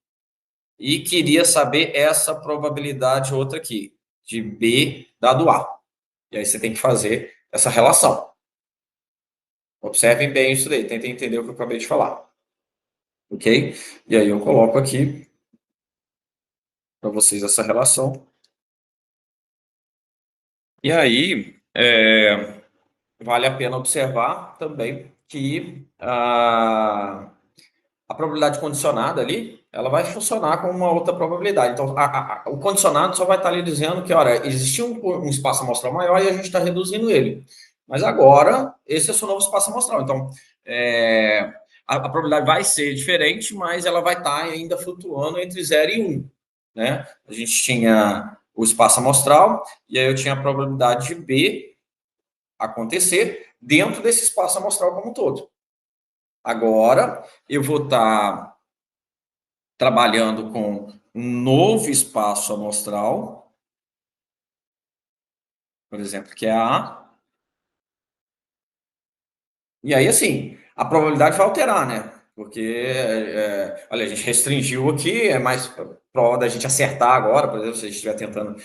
e queria saber essa probabilidade outra aqui, de B dado A. E aí você tem que fazer essa relação. Observem bem isso daí, tentem entender o que eu acabei de falar. Ok? E aí eu coloco aqui para vocês essa relação. E aí, vale a pena observar também que a probabilidade condicionada ali, ela vai funcionar com uma outra probabilidade. Então, o condicionado só vai estar ali dizendo que, olha, existia um espaço amostral maior e a gente está reduzindo ele. Mas agora, esse é o seu novo espaço amostral. Então, a probabilidade vai ser diferente, mas ela vai estar ainda flutuando entre 0 e 1. Né? A gente tinha o espaço amostral, e aí eu tinha a probabilidade de B acontecer dentro desse espaço amostral como um todo. Agora, eu vou estar trabalhando com um novo espaço amostral, por exemplo, que é A. E aí, assim, a probabilidade vai alterar, né? Porque, olha, a gente restringiu aqui, é mais provável da gente acertar agora, por exemplo, se a gente estiver tentando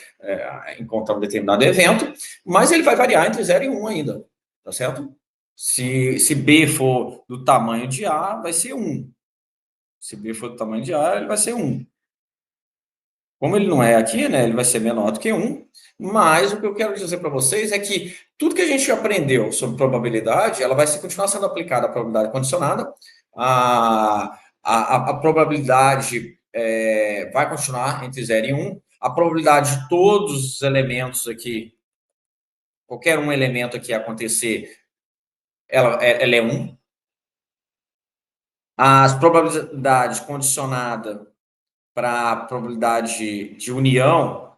encontrar um determinado evento, mas ele vai variar entre 0 e 1 ainda, tá certo? Se B for do tamanho de A, vai ser 1. Se B for do tamanho de A, ele vai ser 1. Como ele não é aqui, né, ele vai ser menor do que 1, mas o que eu quero dizer para vocês é que tudo que a gente aprendeu sobre probabilidade, ela vai continuar sendo aplicada à probabilidade condicionada, a probabilidade vai continuar entre 0 e 1, a probabilidade de todos os elementos aqui, qualquer um elemento aqui acontecer, ela é 1. As probabilidades condicionadas para a probabilidade de união,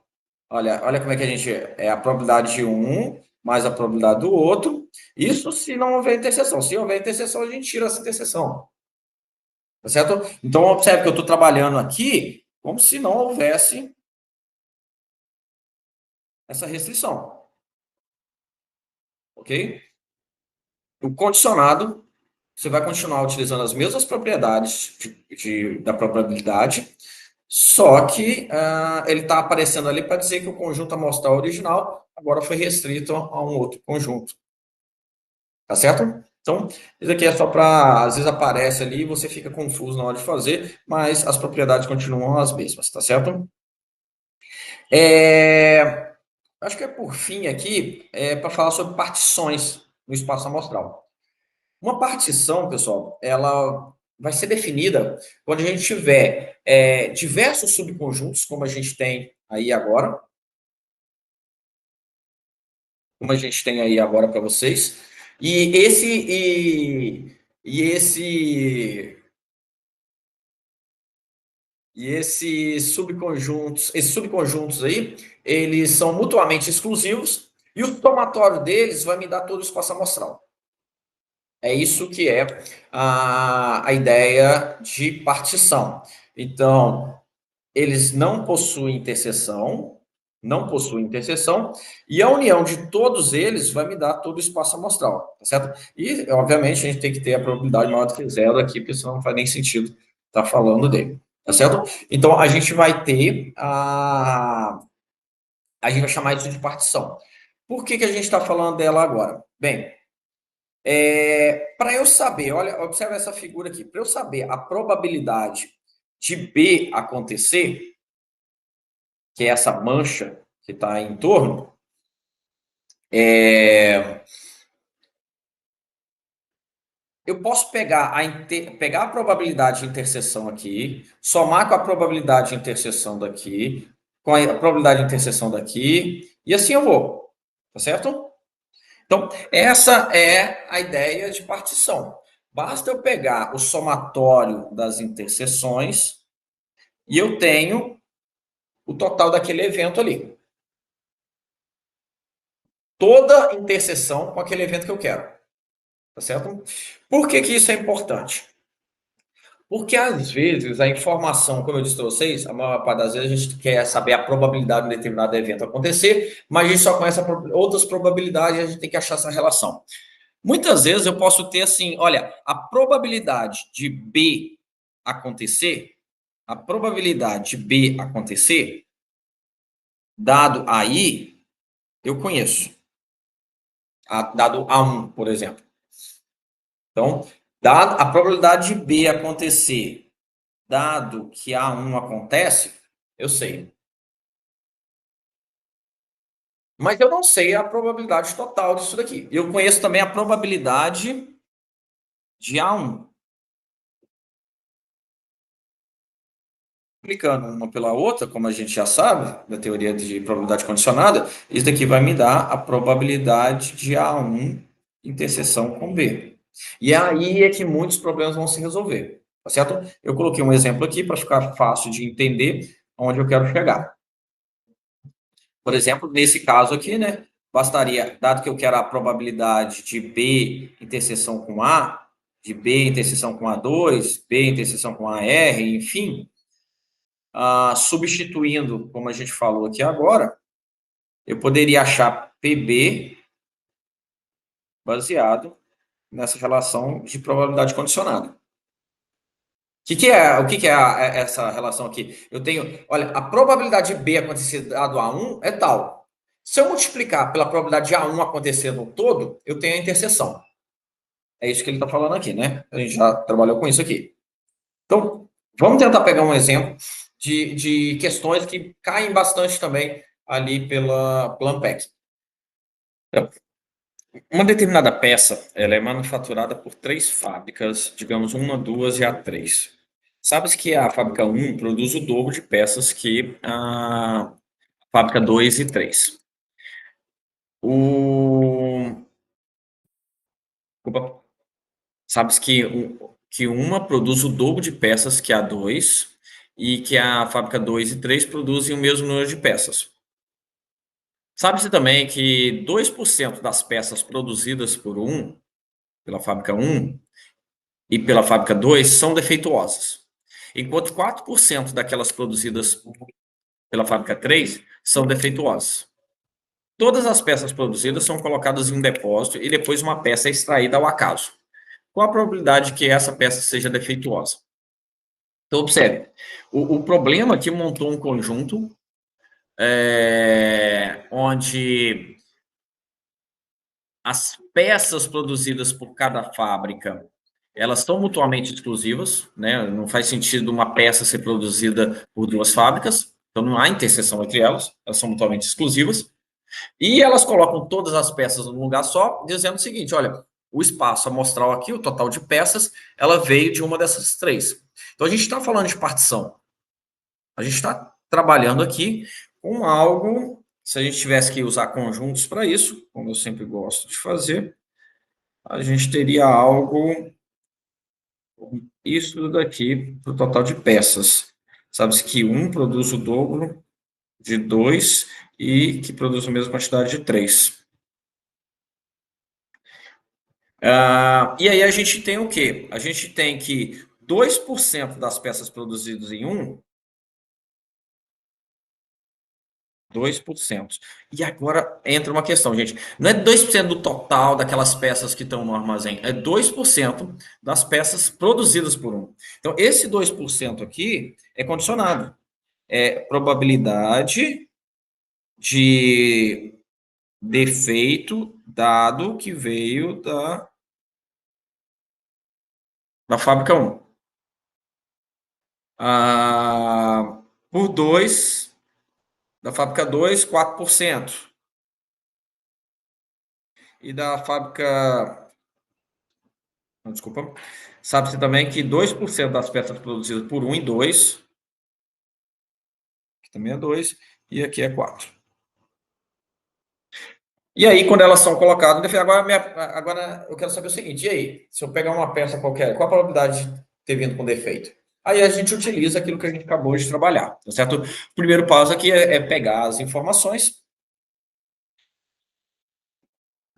olha como é que a gente é a probabilidade de um mais a probabilidade do outro. Isso se não houver interseção. Se houver interseção, a gente tira essa interseção. Tá certo? Então, observe que eu estou trabalhando aqui como se não houvesse essa restrição. Ok? O condicionado, você vai continuar utilizando as mesmas propriedades da probabilidade, só que ele está aparecendo ali para dizer que o conjunto amostral original agora foi restrito a um outro conjunto. Tá certo? Então, isso aqui é só para, às vezes aparece ali e você fica confuso na hora de fazer, mas as propriedades continuam as mesmas, tá certo? Acho que é por fim aqui, para falar sobre partições no espaço amostral. Uma partição, pessoal, ela vai ser definida quando a gente tiver diversos subconjuntos, como a gente tem aí agora, para vocês, e esses subconjuntos aí, eles são mutuamente exclusivos e o somatório deles vai me dar todo o espaço amostral. É isso que é a ideia de partição. Então, eles não possuem interseção, e a união de todos eles vai me dar todo o espaço amostral, tá certo? E, obviamente, a gente tem que ter a probabilidade maior do que zero aqui, porque senão não faz nem sentido estar falando dele, tá certo? Então, a gente vai ter a gente vai chamar isso de partição. Por que a gente está falando dela agora? Bem, para eu saber, olha, observa essa figura aqui, para eu saber a probabilidade de B acontecer, que é essa mancha que está em torno, eu posso pegar a probabilidade de interseção aqui, somar com a probabilidade de interseção daqui, com a probabilidade de interseção daqui, e assim eu vou, tá certo? Então, essa é a ideia de partição. Basta eu pegar o somatório das interseções e eu tenho o total daquele evento ali. toda interseção com aquele evento que eu quero. Tá certo? Por que que isso é importante? Porque às vezes a informação, como eu disse para vocês, a maior parte das vezes a gente quer saber a probabilidade de um determinado evento acontecer, mas a gente só conhece outras probabilidades e a gente tem que achar essa relação. Muitas vezes eu posso ter assim, olha, a probabilidade de B acontecer, a probabilidade de B acontecer, dado aí, eu conheço. Dado A1, por exemplo. Então, dado a probabilidade de B acontecer, dado que A1 acontece, eu sei. Mas eu não sei a probabilidade total disso daqui. Eu conheço também a probabilidade de A1. Aplicando uma pela outra, como a gente já sabe, da teoria de probabilidade condicionada, isso daqui vai me dar a probabilidade de A1 interseção com B. E aí é que muitos problemas vão se resolver, tá certo? Eu coloquei um exemplo aqui para ficar fácil de entender onde eu quero chegar. Por exemplo, nesse caso aqui, né, bastaria, dado que eu quero a probabilidade de B interseção com A, de B interseção com A2, B interseção com AR, enfim, substituindo, como a gente falou aqui agora, eu poderia achar PB baseado nessa relação de probabilidade condicionada. O que é essa relação aqui? Eu tenho, olha, a probabilidade de B acontecer dado A1 é tal. Se eu multiplicar pela probabilidade de A1 acontecer no todo, eu tenho a interseção. É isso que ele está falando aqui, né? A gente já trabalhou com isso aqui. Então, vamos tentar pegar um exemplo de questões que caem bastante também ali pela Ampeg. Uma determinada peça, ela é manufaturada por três fábricas, digamos, uma, duas e a três. Sabe-se que a fábrica 1 produz o dobro de peças que a fábrica 2 e 3. O... Sabe-se que uma produz o dobro de peças que a 2 e que a fábrica 2 e 3 produzem o mesmo número de peças. Sabe-se também que 2% das peças produzidas pela fábrica 1 e pela fábrica 2 são defeituosas, enquanto 4% daquelas produzidas pela fábrica 3 são defeituosas. Todas as peças produzidas são colocadas em um depósito e depois uma peça é extraída ao acaso. Qual a probabilidade de que essa peça seja defeituosa? Então, observe, o problema é que montou um conjunto onde as peças produzidas por cada fábrica, elas são mutuamente exclusivas, né? Não faz sentido uma peça ser produzida por duas fábricas, então não há interseção entre elas são mutuamente exclusivas. E elas colocam todas as peças num lugar só, dizendo o seguinte: olha, o espaço amostral aqui, o total de peças, ela veio de uma dessas três. Então a gente está falando de partição. A gente está trabalhando aqui com algo. Se a gente tivesse que usar conjuntos para isso, como eu sempre gosto de fazer, a gente teria algo, isso daqui, para o total de peças. Sabe-se que um produz o dobro de 2 e que produz a mesma quantidade de 3. E aí a gente tem o quê? A gente tem que 2% das peças produzidas em 2%. E agora entra uma questão, gente. Não é 2% do total daquelas peças que estão no armazém, é 2% das peças produzidas por um. Então, esse 2% aqui é condicionado. É probabilidade de defeito dado que veio da fábrica 1. Por 2, da fábrica 2, 4%. E da fábrica. Não, desculpa. Sabe-se também que 2% das peças produzidas por 1 e 2, que também é 2, e aqui é 4. E aí, quando elas são colocadas, agora eu quero saber o seguinte: e aí, se eu pegar uma peça qualquer, qual a probabilidade de ter vindo com defeito? Aí a gente utiliza aquilo que a gente acabou de trabalhar, tá certo? O primeiro passo aqui é pegar as informações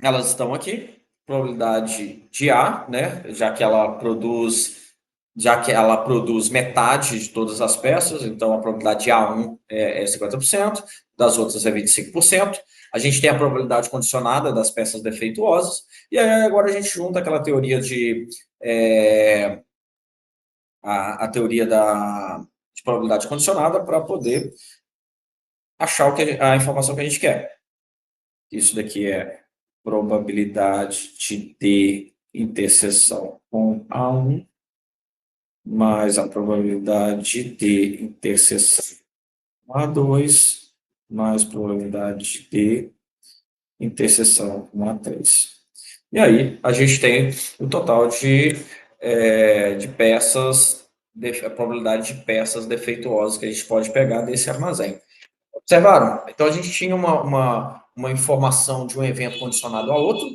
elas estão aqui. Probabilidade de A, né? Já que ela produz metade de todas as peças, então a probabilidade de A1 é 50%, das outras é 25%. A gente tem a probabilidade condicionada das peças defeituosas, e aí agora a gente junta aquela teoria a teoria de probabilidade condicionada para poder achar a informação que a gente quer. Isso daqui é probabilidade de D interseção com A1 mais a probabilidade de interseção com A2 mais probabilidade de interseção com A3. E aí a gente tem o total de peças, a probabilidade de peças defeituosas que a gente pode pegar desse armazém. Observaram? Então a gente tinha uma informação de um evento condicionado a outro,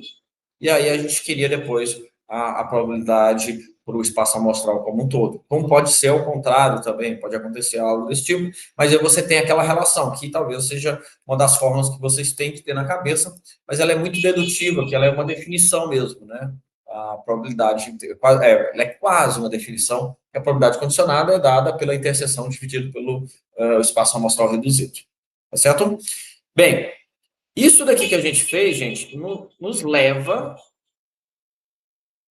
e aí a gente queria depois a probabilidade para o espaço amostral como um todo. Como pode ser ao contrário também, pode acontecer algo desse tipo, mas aí você tem aquela relação, que talvez seja uma das formas que vocês têm que ter na cabeça, mas ela é muito dedutiva, que ela é uma definição mesmo, né? A probabilidade, ela é quase uma definição, que a probabilidade condicionada é dada pela interseção dividido pelo espaço amostral reduzido. Tá certo? Bem, isso daqui que a gente fez, gente, nos leva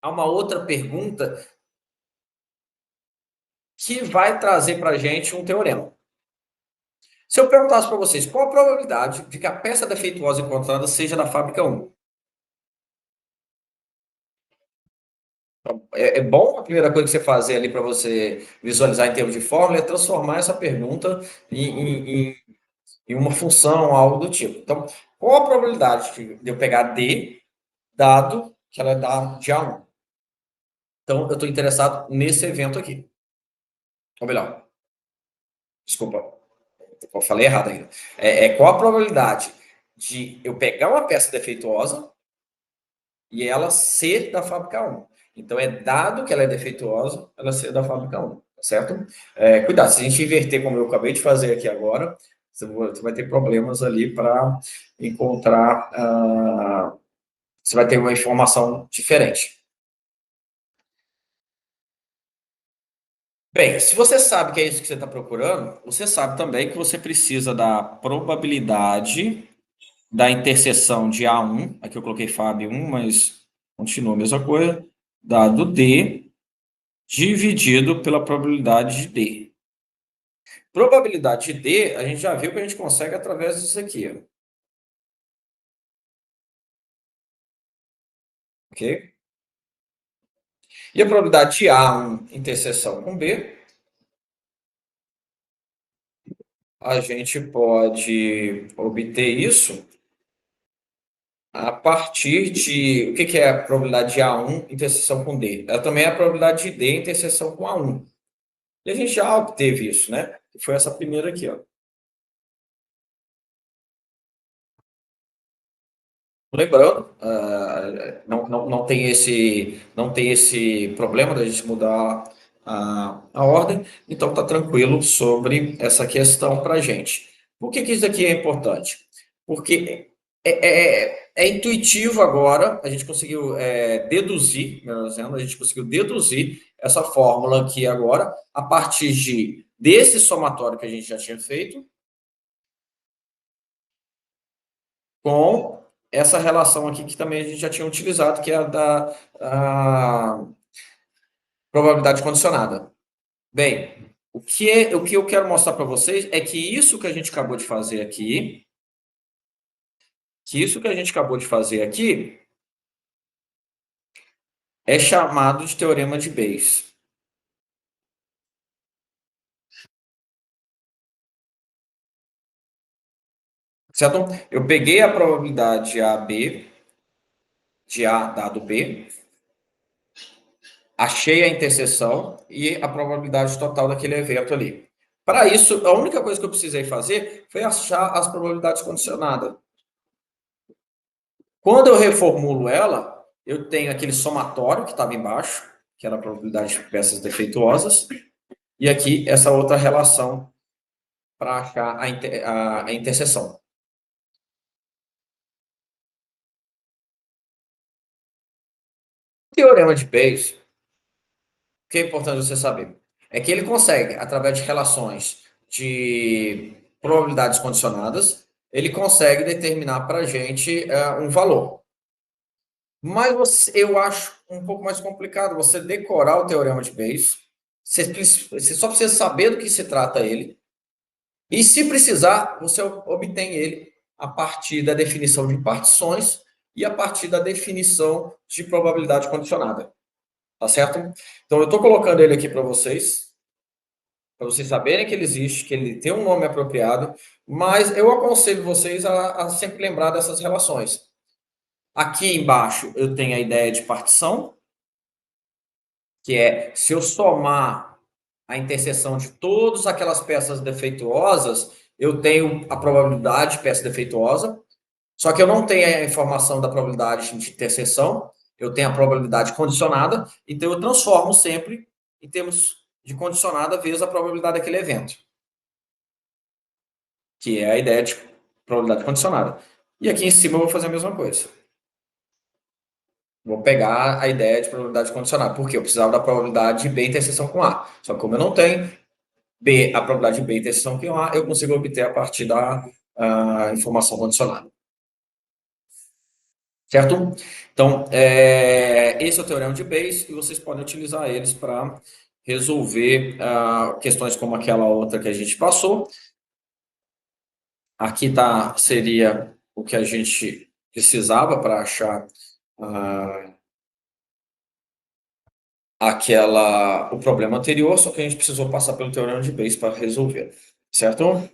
a uma outra pergunta que vai trazer para a gente um teorema. Se eu perguntasse para vocês qual a probabilidade de que a peça defeituosa encontrada seja da fábrica 1? É bom a primeira coisa que você fazer ali para você visualizar em termos de fórmula é transformar essa pergunta em uma função, algo do tipo. Então, qual a probabilidade de eu pegar D, dado que ela é de A1? Então, eu estou interessado nesse evento aqui. Ou melhor, desculpa, eu falei errado ainda. Qual a probabilidade de eu pegar uma peça defeituosa e ela ser da fábrica 1? Então, é dado que ela é defeituosa, ela ser da fábrica 1, tá certo? Cuidado, se a gente inverter como eu acabei de fazer aqui agora, você vai ter problemas ali para encontrar. Você vai ter uma informação diferente. Bem, se você sabe que é isso que você está procurando, você sabe também que você precisa da probabilidade da interseção de A1, aqui eu coloquei FAB1, mas continua a mesma coisa, dado D, dividido pela probabilidade de D. Probabilidade de D, a gente já viu que a gente consegue através disso aqui, ó. Ok? E a probabilidade de A1 interseção com B, a gente pode obter isso a partir de... O que é a probabilidade de A1 interseção com D? Ela também é a probabilidade de D interseção com A1. E a gente já obteve isso, né? Foi essa primeira aqui, ó. Lembrando, não tem esse problema da gente mudar a ordem, então está tranquilo sobre essa questão para a gente. Por que isso aqui é importante? Porque é intuitivo agora, a gente conseguiu deduzir, melhor dizendo, a gente conseguiu deduzir essa fórmula aqui agora, a partir desse somatório que a gente já tinha feito, com essa relação aqui que também a gente já tinha utilizado, que é a probabilidade condicionada. Bem, o que eu quero mostrar para vocês é que isso que a gente acabou de fazer aqui, é chamado de teorema de Bayes. Certo? Eu peguei a probabilidade AB, de A dado B, achei a interseção e a probabilidade total daquele evento ali. Para isso, a única coisa que eu precisei fazer foi achar as probabilidades condicionadas. Quando eu reformulo ela, eu tenho aquele somatório que estava embaixo, que era a probabilidade de peças defeituosas, e aqui essa outra relação para achar a interseção. Teorema de Bayes, o que é importante você saber? É que ele consegue, através de relações de probabilidades condicionadas, ele consegue determinar para a gente um valor. Mas eu acho um pouco mais complicado você decorar o Teorema de Bayes. Você só precisa saber do que se trata ele. E, se precisar, você obtém ele a partir da definição de partições e a partir da definição de probabilidade condicionada. Tá certo? Então, eu estou colocando ele aqui para vocês saberem que ele existe, que ele tem um nome apropriado, mas eu aconselho vocês a sempre lembrar dessas relações. Aqui embaixo eu tenho a ideia de partição, que é se eu somar a interseção de todas aquelas peças defeituosas, eu tenho a probabilidade de peça defeituosa, só que eu não tenho a informação da probabilidade de interseção, eu tenho a probabilidade condicionada, então eu transformo sempre em termos de condicionada vezes a probabilidade daquele evento, que é a ideia de probabilidade condicionada. E aqui em cima eu vou fazer a mesma coisa. Vou pegar a ideia de probabilidade condicionada, porque eu precisava da probabilidade de B interseção com A. Só que como eu não tenho, a probabilidade de B interseção com A, eu consigo obter a partir da informação condicionada. Certo? Então, esse é o teorema de Bayes e vocês podem utilizar eles para resolver questões como aquela outra que a gente passou. Aqui seria o que a gente precisava para achar o problema anterior, só que a gente precisou passar pelo teorema de Bayes para resolver, certo?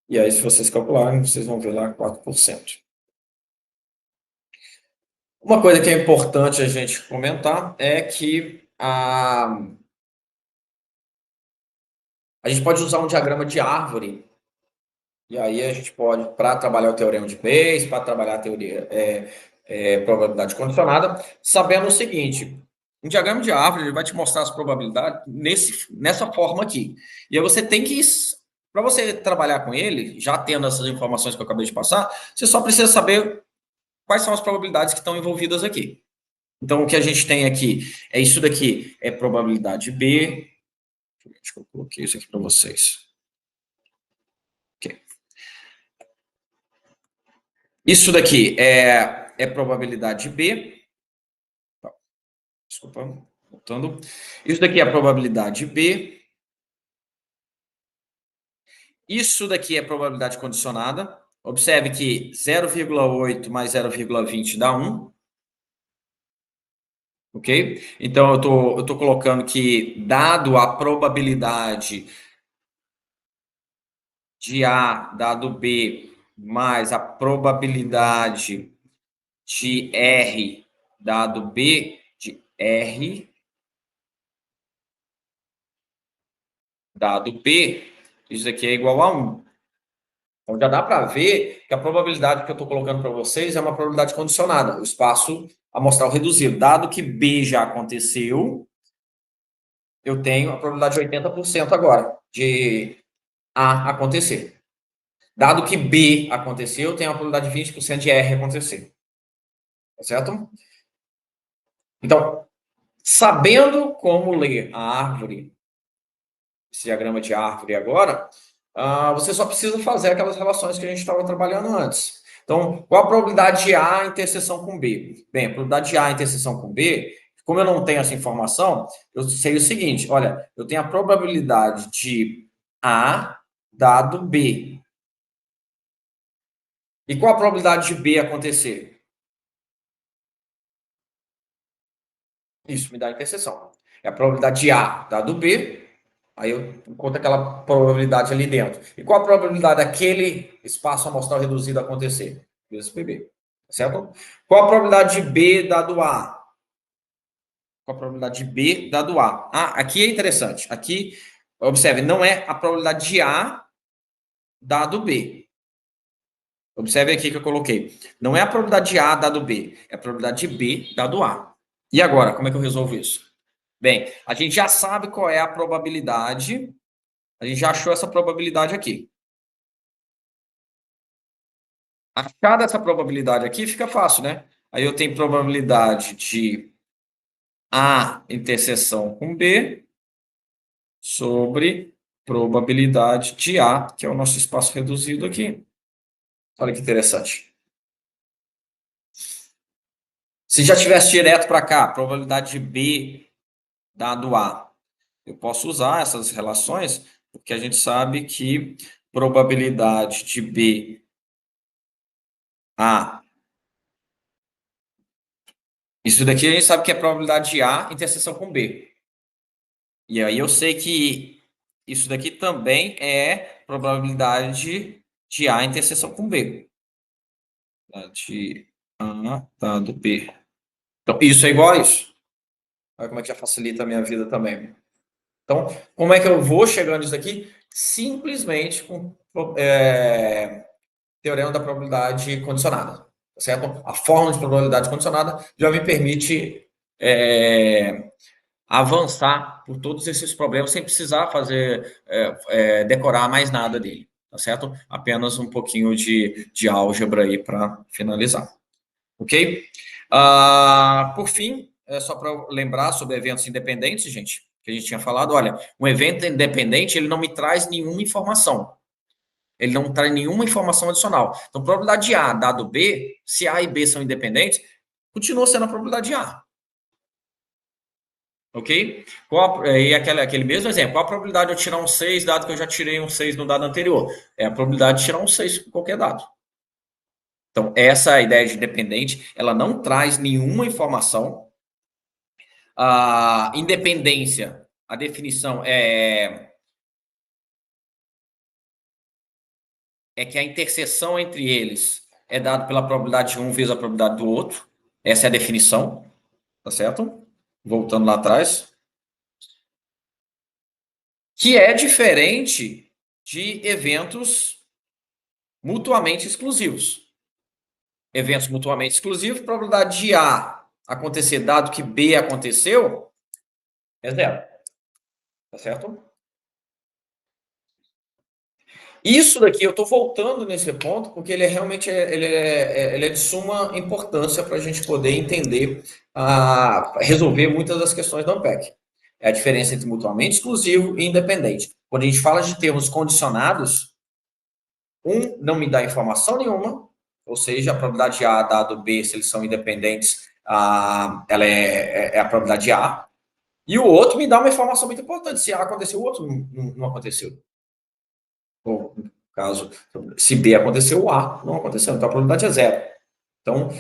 E aí, se vocês calcularem, vocês vão ver lá 4%. Uma coisa que é importante a gente comentar é que a gente pode usar um diagrama de árvore, e aí a gente pode, para trabalhar o teorema de Bayes, para trabalhar a teoria probabilidade condicionada, sabendo o seguinte: um diagrama de árvore ele vai te mostrar as probabilidades nessa forma aqui. E aí você tem que, para você trabalhar com ele, já tendo essas informações que eu acabei de passar, você só precisa saber quais são as probabilidades que estão envolvidas aqui. Então, o que a gente tem aqui é isso daqui, é probabilidade B. Acho que eu coloquei isso aqui para vocês. Okay. Isso daqui é probabilidade B. Desculpa, voltando. Isso daqui é a probabilidade B. Isso daqui é probabilidade condicionada. Observe que 0,8 mais 0,20 dá 1. Ok? Então, eu estou colocando que, dado a probabilidade de A dado B, mais a probabilidade de R dado B de R dado B, isso aqui é igual a 1. Então, já dá para ver que a probabilidade que eu estou colocando para vocês é uma probabilidade condicionada, o espaço amostral reduzido. Dado que B já aconteceu, eu tenho a probabilidade de 80% agora de A acontecer. Dado que B aconteceu, eu tenho a probabilidade de 20% de R acontecer. Tá certo? Então, sabendo como ler a árvore, esse diagrama de árvore agora, você só precisa fazer aquelas relações que a gente estava trabalhando antes. Então, qual a probabilidade de A interseção com B? Bem, a probabilidade de A interseção com B, como eu não tenho essa informação, eu sei o seguinte, olha, eu tenho a probabilidade de A dado B. E qual a probabilidade de B acontecer? Isso me dá a interseção. É a probabilidade de A dado B, aí eu conto aquela probabilidade ali dentro. E qual a probabilidade daquele espaço amostral reduzido acontecer? Vezes PB. Certo? Qual a probabilidade de B dado A? Qual a probabilidade de B dado A? Aqui é interessante. Aqui, observe, não é a probabilidade de A dado B. Observe aqui que eu coloquei. Não é a probabilidade de A dado B, é a probabilidade de B dado A. E agora, como é que eu resolvo isso? Bem, a gente já sabe qual é a probabilidade, a gente já achou essa probabilidade aqui. Achada essa probabilidade aqui fica fácil, né? Aí eu tenho probabilidade de A interseção com B sobre probabilidade de A, que é o nosso espaço reduzido aqui. Olha que interessante. Se já tivesse direto para cá, probabilidade de B dado A, eu posso usar essas relações, porque a gente sabe que probabilidade de B A, isso daqui a gente sabe que é probabilidade de A interseção com B. E aí eu sei que isso daqui também é probabilidade de A interseção com B. De A dado B. Então, isso é igual a isso. Olha como é que já facilita a minha vida também. Então, como é que eu vou chegando nisso aqui? Simplesmente com teorema da probabilidade condicionada, tá certo? A fórmula de probabilidade condicionada já me permite avançar por todos esses problemas sem precisar fazer decorar mais nada dele, tá certo? Apenas um pouquinho de álgebra aí para finalizar, ok? Por fim, só para lembrar sobre eventos independentes, gente, que a gente tinha falado, olha, um evento independente, ele não me traz nenhuma informação. Ele não traz nenhuma informação adicional. Então, probabilidade de A dado B, se A e B são independentes, continua sendo a probabilidade de A. Ok? E aquele mesmo exemplo, qual a probabilidade de eu tirar um 6, dado que eu já tirei um 6 no dado anterior? É a probabilidade de tirar um 6 com qualquer dado. Então, essa ideia de independente, ela não traz nenhuma informação. A independência, a definição é que a interseção entre eles é dada pela probabilidade de um vezes a probabilidade do outro. Essa é a definição, tá certo? Voltando lá atrás. Que é diferente de eventos mutuamente exclusivos. Eventos mutuamente exclusivos, probabilidade de A acontecer dado que B aconteceu é zero. Tá certo? Isso daqui, eu estou voltando nesse ponto, porque ele é realmente ele é de suma importância para a gente poder entender, resolver muitas das questões da Ampec. É a diferença entre mutuamente exclusivo e independente. Quando a gente fala de termos condicionados, um não me dá informação nenhuma, ou seja, a probabilidade de A dado B, se eles são independentes, ela é a probabilidade de A, e o outro me dá uma informação muito importante. Se A aconteceu, o outro não aconteceu. Ou, no caso, se B aconteceu, o A não aconteceu. Então, a probabilidade é zero. Então,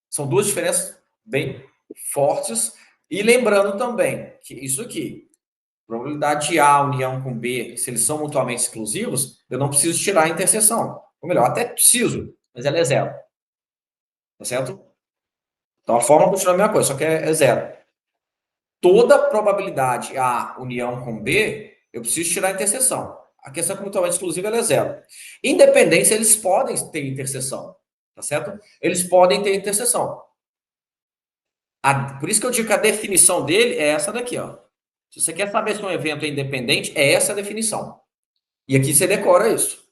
são duas diferenças bem fortes. E lembrando também que isso aqui, probabilidade de A união com B, se eles são mutuamente exclusivos, eu não preciso tirar a interseção. Ou melhor, até preciso, mas ela é zero. Tá certo? Então, a fórmula continua a mesma coisa, só que é zero. Toda probabilidade A união com B, eu preciso tirar a interseção. A questão mutuamente exclusiva é zero. Independência, eles podem ter interseção, tá certo? Eles podem ter interseção. Por isso que eu digo que a definição dele é essa daqui, ó. Se você quer saber se um evento é independente, é essa a definição. E aqui você decora isso.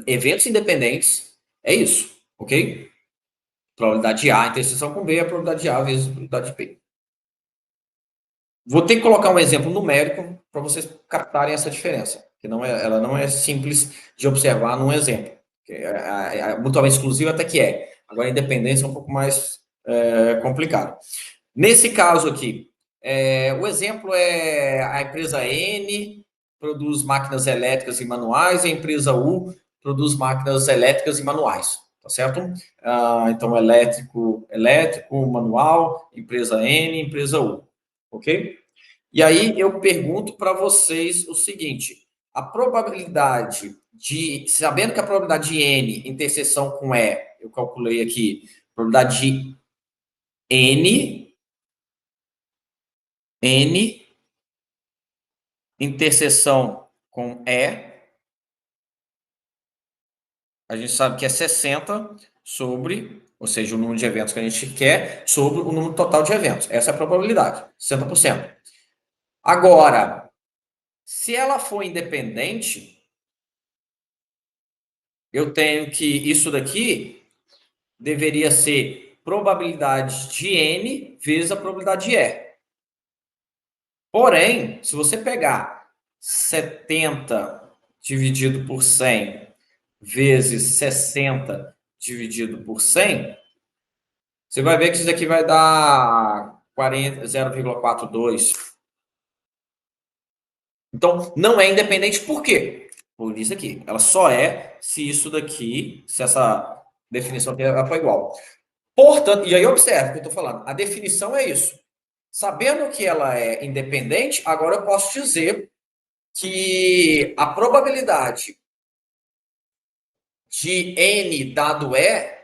Eventos independentes é isso, ok? Probabilidade de A, interseção com B, é a probabilidade de A vezes a probabilidade de B. Vou ter que colocar um exemplo numérico para vocês captarem essa diferença, que ela não é simples de observar num exemplo. Mutuamente exclusiva até que é. Agora, a independência é um pouco mais complicado. Nesse caso aqui, o exemplo é a empresa N produz máquinas elétricas e manuais, e a empresa U produz máquinas elétricas e manuais, tá certo? Então, elétrico, manual, empresa N, empresa U, ok? E aí eu pergunto para vocês o seguinte: a probabilidade de, sabendo que a probabilidade de N interseção com E, eu calculei aqui, probabilidade de N interseção com E, a gente sabe que é 60 sobre, ou seja, o número de eventos que a gente quer, sobre o número total de eventos. Essa é a probabilidade, 60%. Agora, se ela for independente, eu tenho que isso daqui deveria ser probabilidade de N vezes a probabilidade de E. Porém, se você pegar 70 dividido por 100 vezes 60 dividido por 100, você vai ver que isso daqui vai dar 0,42. Então, não é independente por quê? Por isso aqui. Ela só é se isso daqui, se essa definição aqui for igual. Portanto, e aí observe o que eu estou falando. A definição é isso. Sabendo que ela é independente, agora eu posso dizer que a probabilidade de N dado E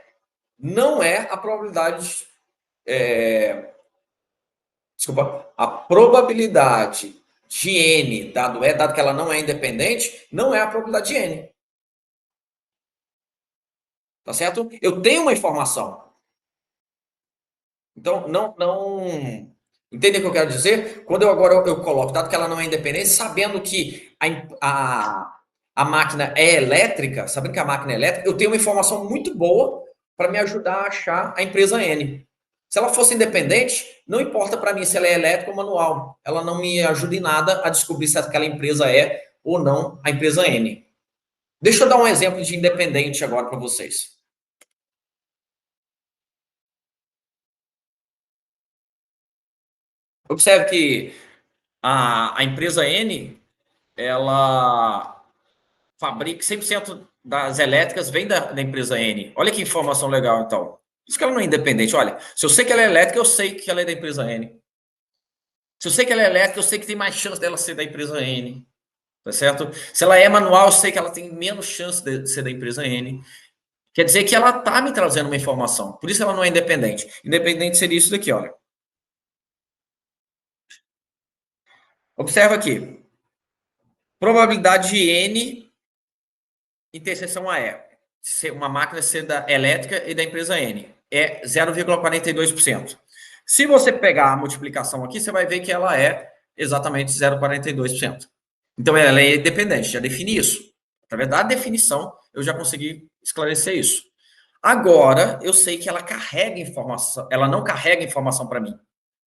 não é a probabilidade. Desculpa. A probabilidade de N dado E, dado que ela não é independente, não é a probabilidade de N. Tá certo? Eu tenho uma informação. Então, não. Entende o que eu quero dizer? Quando eu coloco, dado que ela não é independente, sabendo que a máquina é elétrica, sabendo que a máquina é elétrica, eu tenho uma informação muito boa para me ajudar a achar a empresa N. Se ela fosse independente, não importa para mim se ela é elétrica ou manual. Ela não me ajuda em nada a descobrir se aquela empresa é ou não a empresa N. Deixa eu dar um exemplo de independente agora para vocês. Observe que a empresa N, ela fabrica 100% das elétricas vem da empresa N. Olha que informação legal, então. Isso que ela não é independente. Olha, se eu sei que ela é elétrica, eu sei que ela é da empresa N. Se eu sei que ela é elétrica, eu sei que tem mais chance dela ser da empresa N. Tá certo? Se ela é manual, eu sei que ela tem menos chance de ser da empresa N. Quer dizer que ela está me trazendo uma informação. Por isso ela não é independente. Independente seria isso daqui, olha. Observa aqui. Probabilidade de N interseção a E. Uma máquina ser da elétrica e da empresa N. É 0,42%. Se você pegar a multiplicação aqui, você vai ver que ela é exatamente 0,42%. Então, ela é independente, já defini isso. Através da definição, eu já consegui esclarecer isso. Agora, eu sei que ela carrega informação, ela não carrega informação para mim,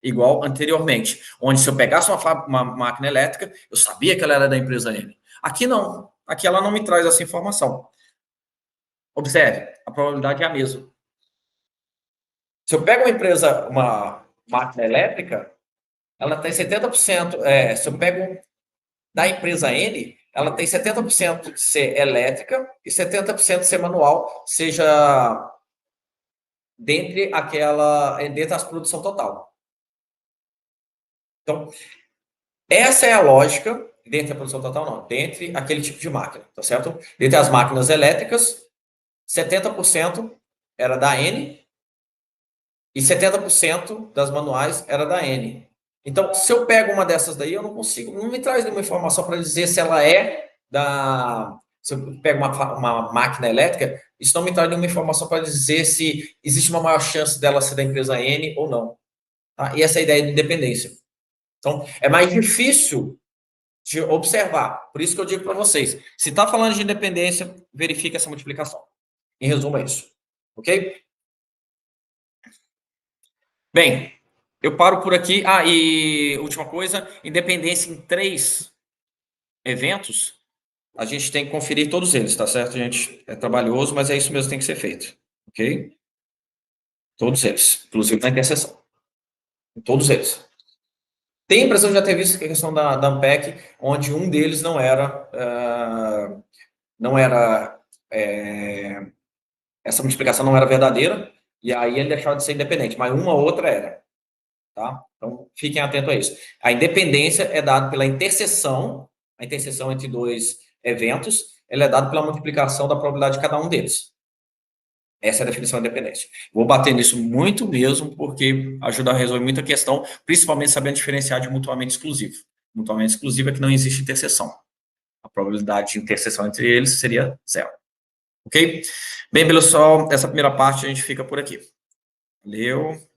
igual anteriormente, onde se eu pegasse uma máquina elétrica, eu sabia que ela era da empresa N. Aqui não, aqui ela não me traz essa informação. Observe, a probabilidade é a mesma. Se eu pego uma máquina elétrica, ela tem 70%, se eu pego da empresa N, ela tem 70% de ser elétrica e 70% de ser manual, seja dentre das produção total. Então, essa é a lógica, dentre a produção total não, dentre aquele tipo de máquina, tá certo? Dentre as máquinas elétricas, 70% era da N e 70% das manuais era da N. Então, se eu pego uma dessas daí, eu não consigo, não me traz nenhuma informação para dizer se ela é da. Se eu pego uma máquina elétrica, isso não me traz nenhuma informação para dizer se existe uma maior chance dela ser da empresa N ou não. Tá? E essa é a ideia de independência. Então, é mais difícil de observar. Por isso que eu digo para vocês, se está falando de independência, verifique essa multiplicação. Em resumo, é isso. Ok? Bem, eu paro por aqui. Ah, e última coisa, independência em 3 eventos, a gente tem que conferir todos eles, tá certo, gente? É trabalhoso, mas é isso mesmo que tem que ser feito. Ok? Todos eles, inclusive na interseção. Todos eles. Tem a impressão de já ter visto a questão da Ampec, onde um deles não era essa multiplicação não era verdadeira, e aí ele deixava de ser independente, mas uma ou outra era. Tá? Então, fiquem atentos a isso. A independência é dada pela interseção, a interseção entre dois eventos, ela é dada pela multiplicação da probabilidade de cada um deles. Essa é a definição de independência. Vou bater nisso muito mesmo, porque ajuda a resolver muita questão, principalmente sabendo diferenciar de mutuamente exclusivo. Mutuamente exclusivo é que não existe interseção. A probabilidade de interseção entre eles seria 0. Ok? Bem, pessoal, essa primeira parte a gente fica por aqui. Valeu.